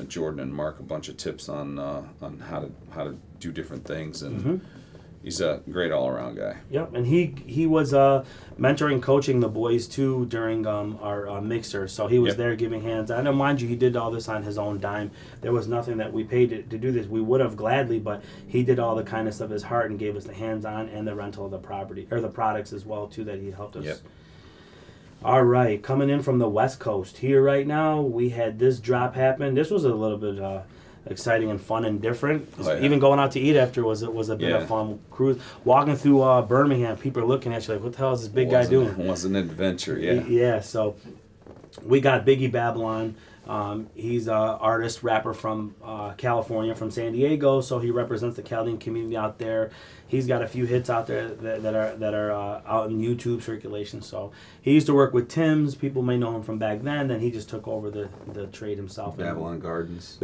Jordan and Mark a bunch of tips on how to do different things, and he's a great all-around guy. Yep, and he was mentoring, coaching the boys too during our mixer. So he was there giving hands. I know, mind you, he did all this on his own dime. There was nothing that we paid to do this. We would have gladly, but he did all the kindness of his heart and gave us the hands-on and the rental of the property or the products as well too that he helped us. Yep. All right, coming in from the West Coast here right now, we had this drop happen. This was a little bit exciting and fun and different. Even going out to eat after was a bit of fun cruise. Walking through Birmingham, people are looking at you like, "What the hell is this big guy doing?" It was an adventure, Yeah. So we got Biggie Babylon. He's an artist, rapper from California, from San Diego. So he represents the Chaldean community out there. He's got a few hits out there that are out in YouTube circulation. So he used to work with Tim's. People may know him from back then. Then he just took over the trade himself. Babylon Gardens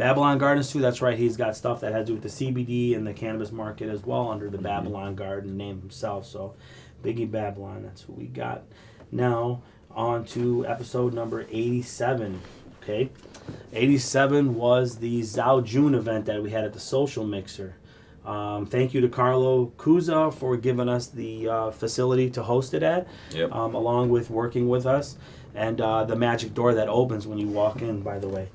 too. That's right. He's got stuff that had to do with the CBD and the cannabis market as well under the Babylon Garden name himself. So Biggie Babylon, that's who we got. Now on to episode number 87. Okay, 87 was the Zhao June event that we had at the Social Mixer. Thank you to Carlo Kuza for giving us the facility to host it at, along with working with us, and the magic door that opens when you walk in, by the way.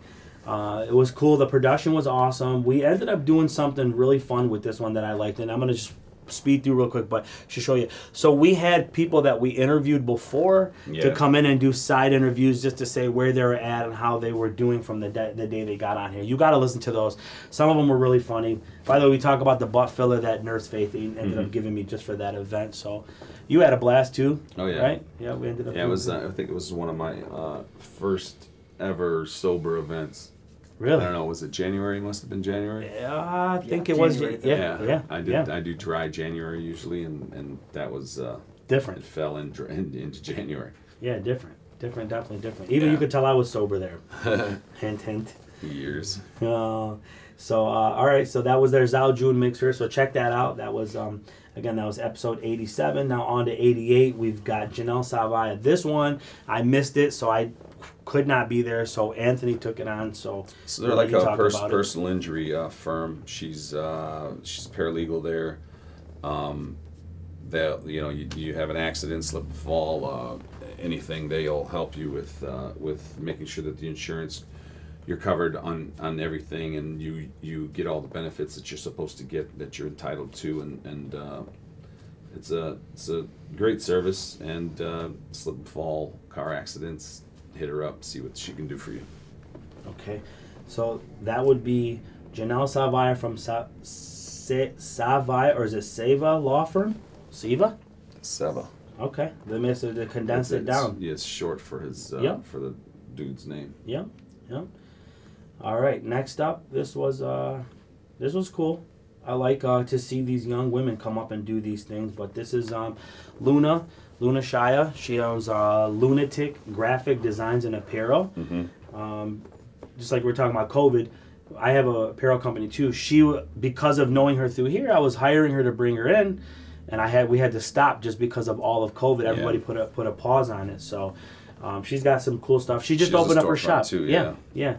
It was cool. The production was awesome. We ended up doing something really fun with this one that I liked, and I'm going to just speed through real quick, but to show you. So we had people that we interviewed before to come in and do side interviews just to say where they were at and how they were doing from the day they got on here. You got to listen to those. Some of them were really funny. By the way, we talk about the butt filler that Nurse Faith ended up giving me just for that event. So you had a blast too. Oh yeah. Right? Yeah, we ended up. Yeah, it was. I think it was one of my first ever sober events. Really? I don't know. Was it January? Must have been January. Yeah, I think it was. Yeah. I do dry January usually, and that was different. It fell into January. Yeah, different, definitely different. Even you could tell I was sober there. Hint, hint. Years. All right. So that was their Zhao June mixer. So check that out. That was again, that was episode 87. Now on to 88. We've got Janelle Savaya. This one I missed it, so I could not be there, so Anthony took it on. So they're like a personal injury firm. She's paralegal there. You have an accident, slip and fall, anything, they'll help you with making sure that the insurance, you're covered on everything, and you get all the benefits that you're supposed to get, that you're entitled to, and it's a great service. And slip and fall, car accidents, hit her up, see what she can do for you. Okay, so that would be Janelle Savaya from Savaya, or is it Seva Law Firm? Seva? Seva. Okay, they must have condensed it down. Yeah, it's short for his for the dude's name. Yep. All right, next up, this was cool. I like to see these young women come up and do these things. But this is Luna Shaya. She owns Lunatic Graphic Designs and Apparel. Just like we're talking about COVID, I have a apparel company too. Because of knowing her through here, I was hiring her to bring her in, and we had to stop just because of all of COVID. Everybody put a pause on it. So she's got some cool stuff. She just opened up her shop too, yeah.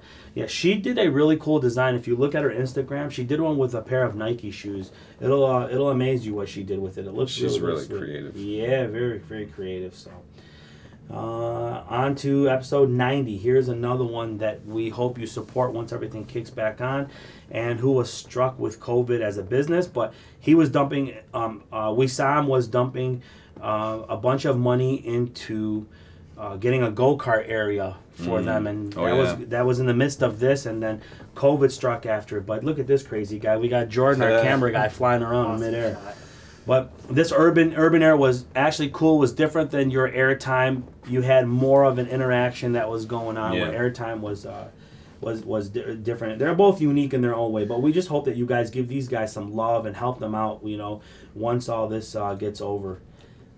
She did a really cool design. If you look at her Instagram, she did one with a pair of Nike shoes. It'll amaze you what she did with it. It looks she's really sweet. creative. Yeah, very, very creative. So on to episode 90. Here's another one that we hope you support once everything kicks back on, and who was struck with COVID as a business, but he was dumping Wissam was dumping a bunch of money into getting a go-kart area for them, and that was in the midst of this, and then COVID struck after. But look at this crazy guy. We got Jordan, our camera guy, flying around in midair. But this urban air was actually cool. Was different than your airtime. You had more of an interaction that was going on. Where airtime was different. They're both unique in their own way. But we just hope that you guys give these guys some love and help them out. Once all this gets over.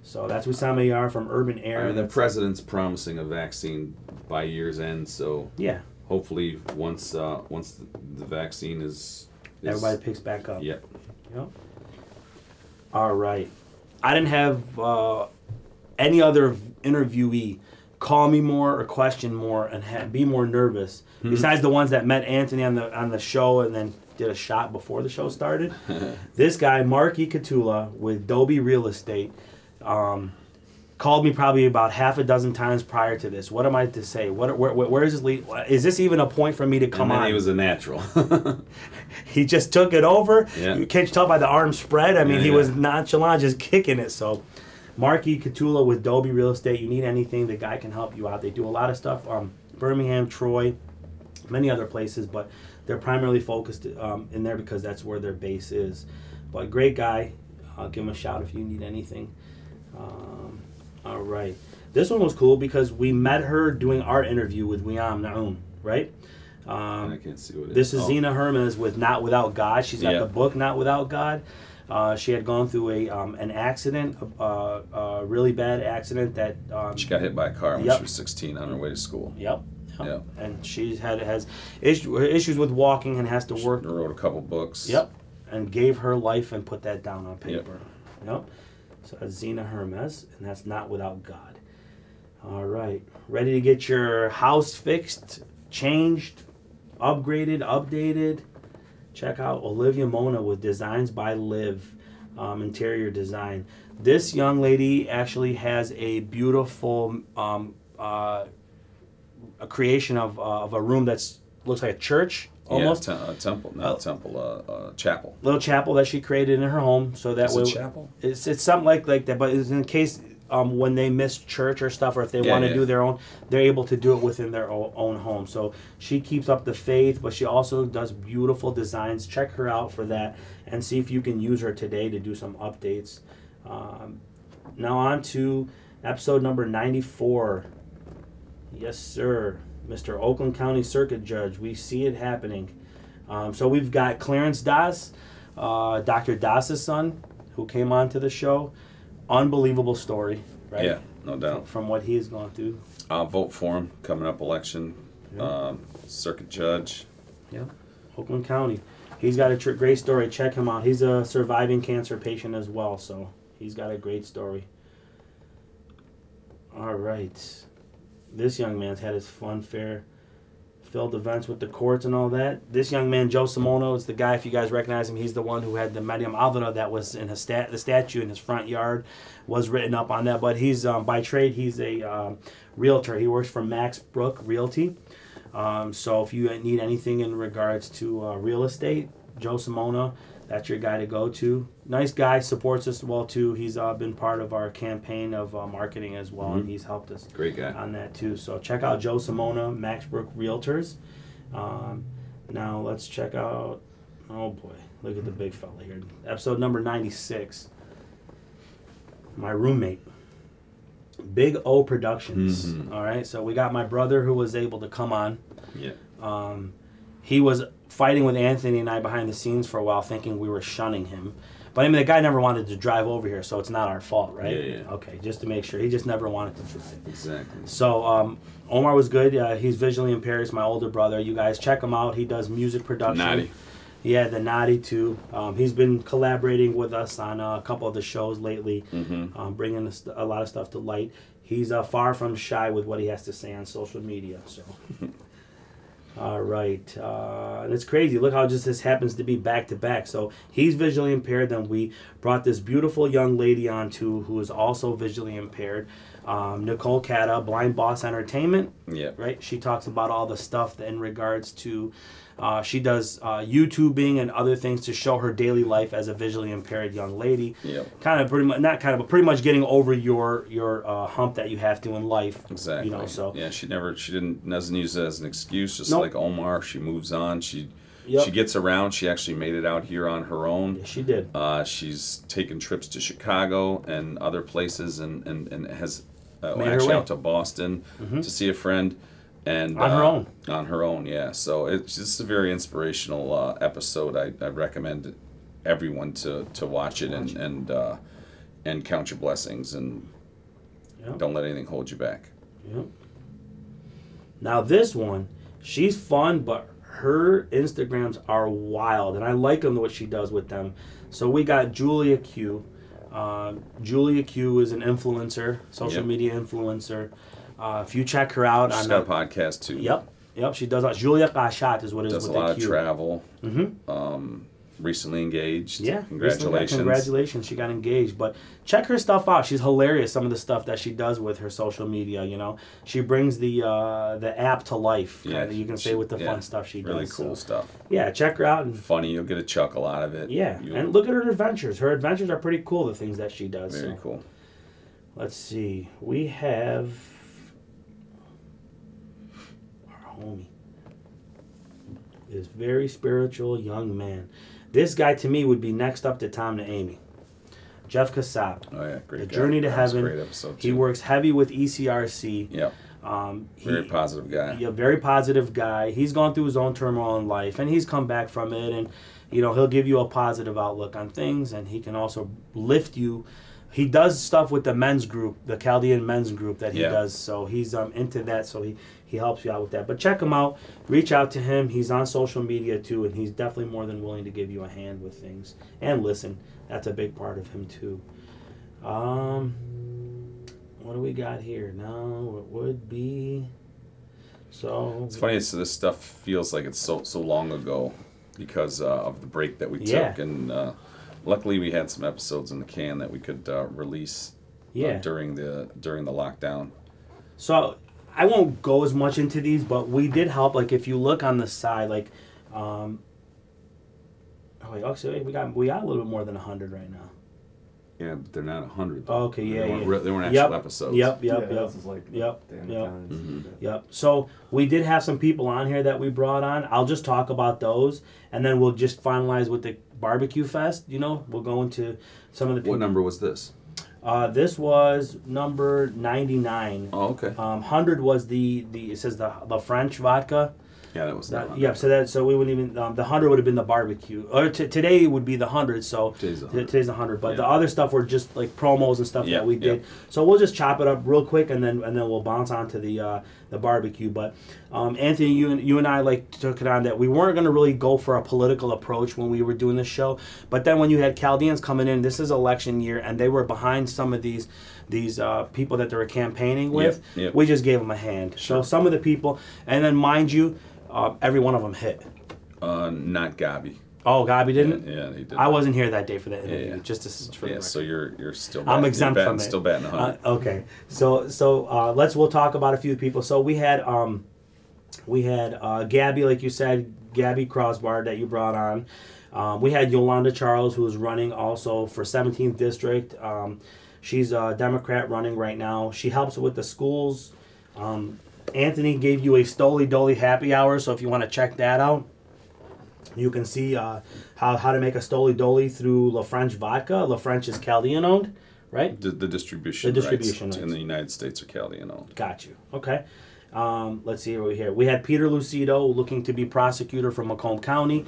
So that's Wissam Ayar from Urban Air. And the president's promising a vaccine by year's end. So hopefully once the vaccine is everybody picks back up. Yep. All right. I didn't have any other interviewee call me more or question more and be more nervous besides the ones that met Anthony on the show and then did a shot before the show started. This guy, Marky Katula with Dobie Real Estate, called me probably about half a dozen times prior to this. What am I to say? Where is this lead? Is this even a point for me to come on? He was a natural. He just took it over. Yeah. You can't tell by the arm spread. I mean, he was nonchalant, just kicking it. So, Marky Katula with Dobie Real Estate. You need anything, the guy can help you out. They do a lot of stuff. Birmingham, Troy, many other places, but they're primarily focused in there because that's where their base is. But great guy. Give him a shout if you need anything. All right. This one was cool because we met her doing our interview with Wissam Naoum, right? I can't see what it is. This is Zena Hermes with Not Without God. She's got the book Not Without God. She had gone through an accident, a really bad accident that... she got hit by a car when she was 16 on her way to school. Yep. And she has issues with walking and has to work. She wrote a couple books. Yep. And gave her life and put that down on paper. Yep. So that's Zena Hermes, and that's Not Without God. All right. Ready to get your house fixed, changed, upgraded, updated? Check out Olivia Mona with Designs by Liv, interior design. This young lady actually has a beautiful a creation of a room that's looks like a church. Almost a temple, not a temple, chapel. Little chapel that she created in her home, so that way. Chapel? It's something like that, but it's in case when they miss church or stuff, or if they want to do their own, they're able to do it within their own home. So she keeps up the faith, but she also does beautiful designs. Check her out for that, and see if you can use her today to do some updates. Now on to episode number 94. Yes, sir. Mr. Oakland County Circuit Judge. We see it happening. So we've got Clarence Das, Dr. Das's son, who came on to the show. Unbelievable story, right? Yeah, no doubt. From what he's gone through. Vote for him, coming up election. Circuit Judge. Yeah, Oakland County. He's got a great story. Check him out. He's a surviving cancer patient as well, so he's got a great story. All right. This young man's had his fun fair filled events with the courts and all that. This young man, Joe Simono, is the guy, if you guys recognize him, he's the one who had the Medium Alvara that was in the statue in his front yard, was written up on that. But he's, by trade, he's a realtor. He works for Max Brook Realty. So if you need anything in regards to real estate, Joe Simono, that's your guy to go to. Nice guy, supports us well too. He's been part of our campaign of marketing as well, and he's helped us Great guy. on that too. So check out Joe Simona, Maxbrook Realtors. Now let's check out, oh boy, look at the big fella here. Episode number 96. My roommate, Big O Productions. All right, so we got my brother who was able to come on. Yeah. he was fighting with Anthony and I behind the scenes for a while, thinking we were shunning him. But I mean, the guy never wanted to drive over here, so it's not our fault, right? Yeah. Okay, just to make sure. He just never wanted to drive. Exactly. So Omar was good. He's visually impaired. He's my older brother. You guys check him out. He does music production. Naughty. Yeah, the Naughty too. He's been collaborating with us on a couple of the shows lately, bringing a lot of stuff to light. He's far from shy with what he has to say on social media. So, all right, and it's crazy. Look how just this happens to be back to back. So he's visually impaired. Then we brought this beautiful young lady on too, who is also visually impaired. Nicole Cata, Blind Boss Entertainment. Yeah. Right. She talks about all the stuff in regards to. She does YouTubing and other things to show her daily life as a visually impaired young lady. Yep. But pretty much getting over your hump that you have to in life. Exactly. You know, so yeah, she doesn't use it as an excuse. Just like Omar, she moves on. She gets around. She actually made it out here on her own. Yeah, she did. She's taken trips to Chicago and other places, and has actually out to Boston to see a friend. And on her own, yeah. So it's just a very inspirational episode. I recommend everyone to watch it and count your blessings and don't let anything hold you back. Yep. Now this one, she's fun, but her Instagrams are wild, and I like what she does with them. So we got Julia Q. Julia Q is an influencer, social media influencer. If you check her out, she's got a podcast too. Yep. She does. Julia Kashat is what it is. Does with a lot the of Q. travel. Recently engaged. Yeah. Congratulations. Congratulations. She got engaged. But check her stuff out. She's hilarious. Some of the stuff that she does with her social media. You know, she brings the app to life. Yeah. You can say with the fun stuff she does. Really cool stuff. Yeah. Check her out. And funny. You'll get a chuckle out of it. Yeah. And look at her adventures. Her adventures are pretty cool. The things that she does. Very cool. Let's see. We have. Homie, this very spiritual young man. This guy to me would be next up to Tom to Amy. Jeff Kassab. Oh yeah, great. The Journey to Heaven. Great episode too. He works heavy with ECRC. Yep. Very positive guy. Yeah, very positive guy. He's gone through his own turmoil in life, and he's come back from it. And he'll give you a positive outlook on things, and he can also lift you. He does stuff with the men's group, the Chaldean men's group that he does. So he's into that. So he helps you out with that. But check him out. Reach out to him. He's on social media too, and he's definitely more than willing to give you a hand with things and listen. That's a big part of him too. What do we got here? Now it would be. So it's funny. So this stuff feels like it's so long ago because of the break that we took, and luckily we had some episodes in the can that we could release during the lockdown. So I won't go as much into these, but we did help. Like if you look on the side, like actually we got a little bit more than 100 right now. Yeah, but they're not 100. Oh, okay, they weren't actual episodes. Yep. So we did have some people on here that we brought on. I'll just talk about those, and then we'll just finalize with the barbecue fest. We'll go into some of the people. What number was this? This was number 99. Oh, okay. 100 was it says the French vodka. Yeah, that was that. Yeah, so we wouldn't even the 100 would have been the barbecue. Or today would be the 100. So today's the 100. But the other stuff were just like promos and stuff that we did. So we'll just chop it up real quick and then we'll bounce on to the barbecue. But Anthony, you and I took it on that we weren't going to really go for a political approach when we were doing this show. But then when you had Chaldeans coming in, this is election year, and they were behind some of these people that they were campaigning with. We just gave them a hand. Sure. So some of the people, and then mind you. Every one of them hit. Not Gabi. Oh, Gabi didn't? Yeah, he did. I wasn't here that day for that interview. Yeah. Just for the record. So you're still. I'm exempt from it. Still batting 100. Okay, so we'll talk about a few people. So we had Gabby, like you said, Gabby Crossbar that you brought on. We had Yolanda Charles, who is running also for 17th District. She's a Democrat running right now. She helps with the schools. Anthony gave you a Stoli Doli happy hour, so if you want to check that out, you can see how to make a Stoli Doli through La French vodka. La French is Chaldean owned, right? The distribution rights in the United States are Chaldean owned. Got you. Okay. Let's see over here. We had Peter Lucido looking to be prosecutor from Macomb County.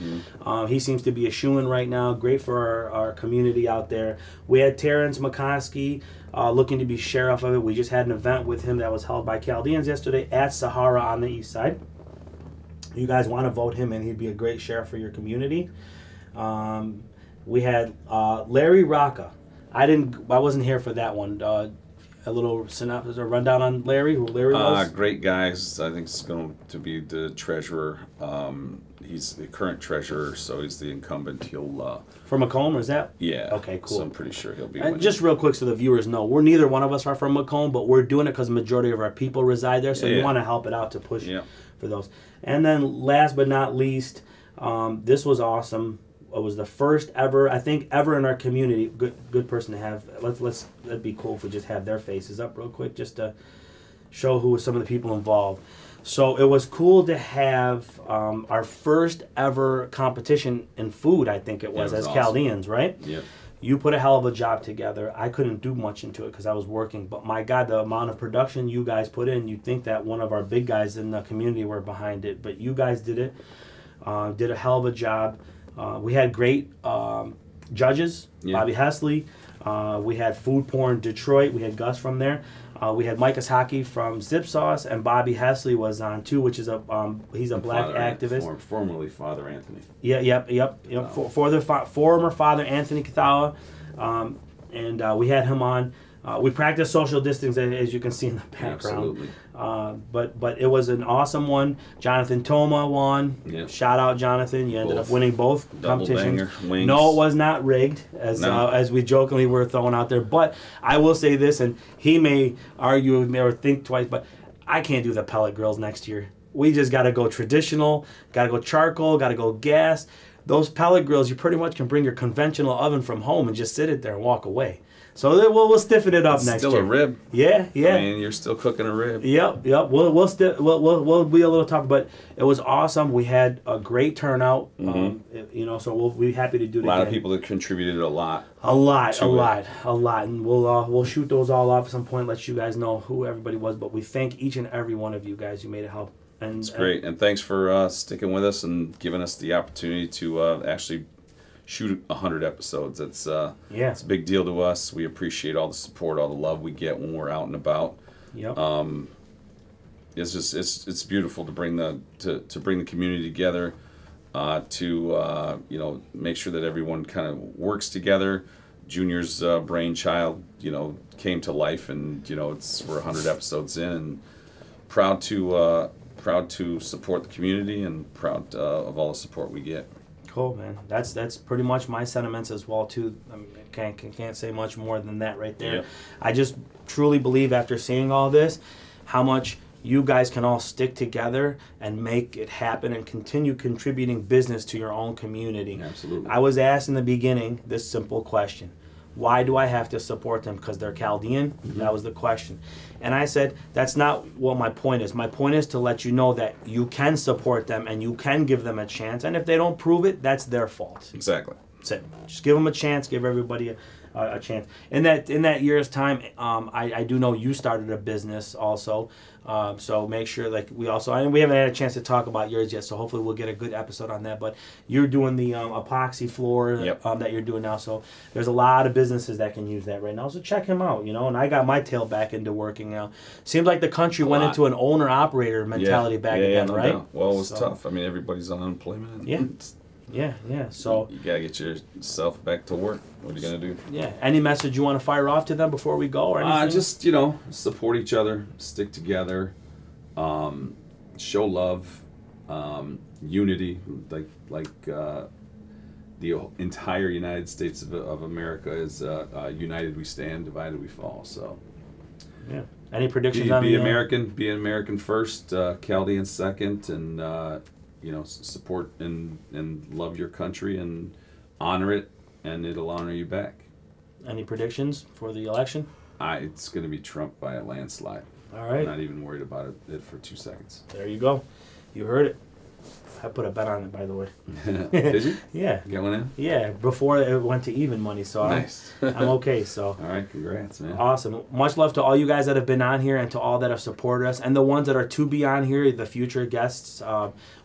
He seems to be a shoo-in right now. Great for our community out there. We had Terrence McCoskey looking to be sheriff of it. We just had an event with him that was held by Chaldeans yesterday at Sahara on the east side. You guys want to vote him in. He'd be a great sheriff for your community. We had Larry Rocca. I wasn't here for that one. A little synopsis or rundown on Larry, who Larry was? Great guys. I think it's going to be the treasurer. He's the current treasurer, so he's the incumbent. He'll from Macomb, is that? Yeah. Okay, cool. So I'm pretty sure he'll be And winning. just real quick so the viewers know, neither one of us are from Macomb, but we're doing it because the majority of our people reside there, so we want to help it out to push for those. And then last but not least, this was awesome. It was the first ever, I think, ever in our community. Good person to have. That'd be cool if we just have their faces up real quick, just to show who were some of the people involved. So it was cool to have our first ever competition in food. I think it was as awesome. Chaldeans, right? Yep. You put a hell of a job together. I couldn't do much into it because I was working, but my God, the amount of production you guys put in. You'd think that one of our big guys in the community were behind it, but you guys did it. Did a hell of a job. We had great judges, Bobby Hesley. We had Food Porn Detroit. We had Gus from there. We had Mike Ashaki from Zip Sauce, and Bobby Hesley was on too, which is he's a black activist. Formerly Father Anthony. Yep. Former Father Anthony Kathawa, and we had him on. We practiced social distancing, as you can see in the background. Absolutely. But it was an awesome one. Jonathan Toma won. Yep. Shout out, Jonathan. You ended up winning both competitions. Wings. No, it was not rigged, as we jokingly were throwing out there. But I will say this, and he may argue with me or think twice, but I can't do the pellet grills next year. We just got to go traditional, got to go charcoal, got to go gas. Those pellet grills, you pretty much can bring your conventional oven from home and just sit it there and walk away. So we'll stiffen it up next year. Still a rib. Yeah. I mean, you're still cooking a rib. Yep. We'll be a little talk, but it was awesome. We had a great turnout. So we'll be happy to do it again. A lot of people that contributed a lot. A lot, and we'll shoot those all off at some point. Let you guys know who everybody was, but we thank each and every one of you guys. You made it help. And it's great, and thanks for sticking with us and giving us the opportunity to actually shoot 100 episodes. It's a big deal to us. We appreciate all the support, all the love we get when we're out and about. Yep. It's just it's beautiful to bring the community together, to make sure that everyone kind of works together. Junior's brainchild, came to life, and we're 100 episodes in, and proud to support the community, and proud of all the support we get. Cool, man. That's pretty much my sentiments as well too. I mean, can't say much more than that right there. Yep. I just truly believe after seeing all this, how much you guys can all stick together and make it happen and continue contributing business to your own community. Absolutely. I was asked in the beginning this simple question: why do I have to support them? Because they're Chaldean? Mm-hmm. That was the question. And I said, that's not what my point is. My point is to let you know that you can support them and you can give them a chance. And if they don't prove it, that's their fault. Exactly. That's it. Just give them a chance. Give everybody a chance. In that year's time, I do know you started a business also. So make sure, we haven't had a chance to talk about yours yet, so hopefully we'll get a good episode on that. But you're doing the epoxy floor that you're doing now, so there's a lot of businesses that can use that right now. So check him out, and I got my tail back into working now. Seems like the country went into an owner-operator mentality back again, no right? doubt. Well, it was tough. I mean, everybody's on unemployment. Yeah. So you gotta get yourself back to work. What are you gonna do? Yeah. Any message you want to fire off to them before we go, or anything? Just support each other, stick together, show love, unity. Like the entire United States of America is united we stand, divided we fall. So yeah. Any predictions be American? Be an American first, Chaldean second, and support and love your country and honor it, and it'll honor you back. Any predictions for the election? It's going to be Trump by a landslide. All right. I'm not even worried about it for 2 seconds. There you go. You heard it. I put a bet on it, by the way. Did you? Yeah. Get one in? Yeah, before it went to even money, so nice. I'm okay. So. All right, congrats, man. Awesome. Much love to all you guys that have been on here and to all that have supported us and the ones that are to be on here, the future guests.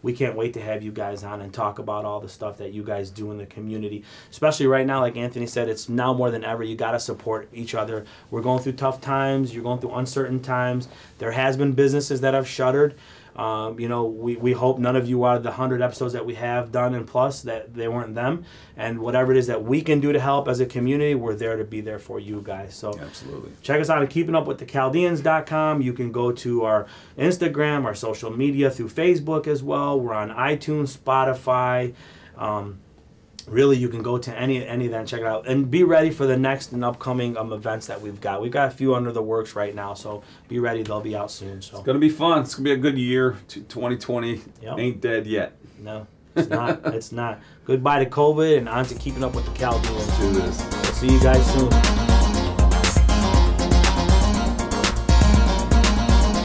We can't wait to have you guys on and talk about all the stuff that you guys do in the community. Especially right now, like Anthony said, it's now more than ever. You got to support each other. We're going through tough times. You're going through uncertain times. There has been businesses that have shuttered. We hope none of you out of the 100 episodes that we have done and plus that they weren't them. And whatever it is that we can do to help as a community, we're there to be there for you guys. So absolutely. Check us out at keepingupwiththechaldeans.com. You can go to our Instagram, our social media through Facebook as well. We're on iTunes, Spotify. Really, you can go to any of that and check it out. And be ready for the next and upcoming events that we've got. We've got a few under the works right now, so be ready. They'll be out soon. So it's going to be fun. It's going to be a good year. 2020 ain't dead yet. No, it's not. It's not. Goodbye to COVID and on to keeping up with the Chaldeans. Let's do this. We'll see you guys soon.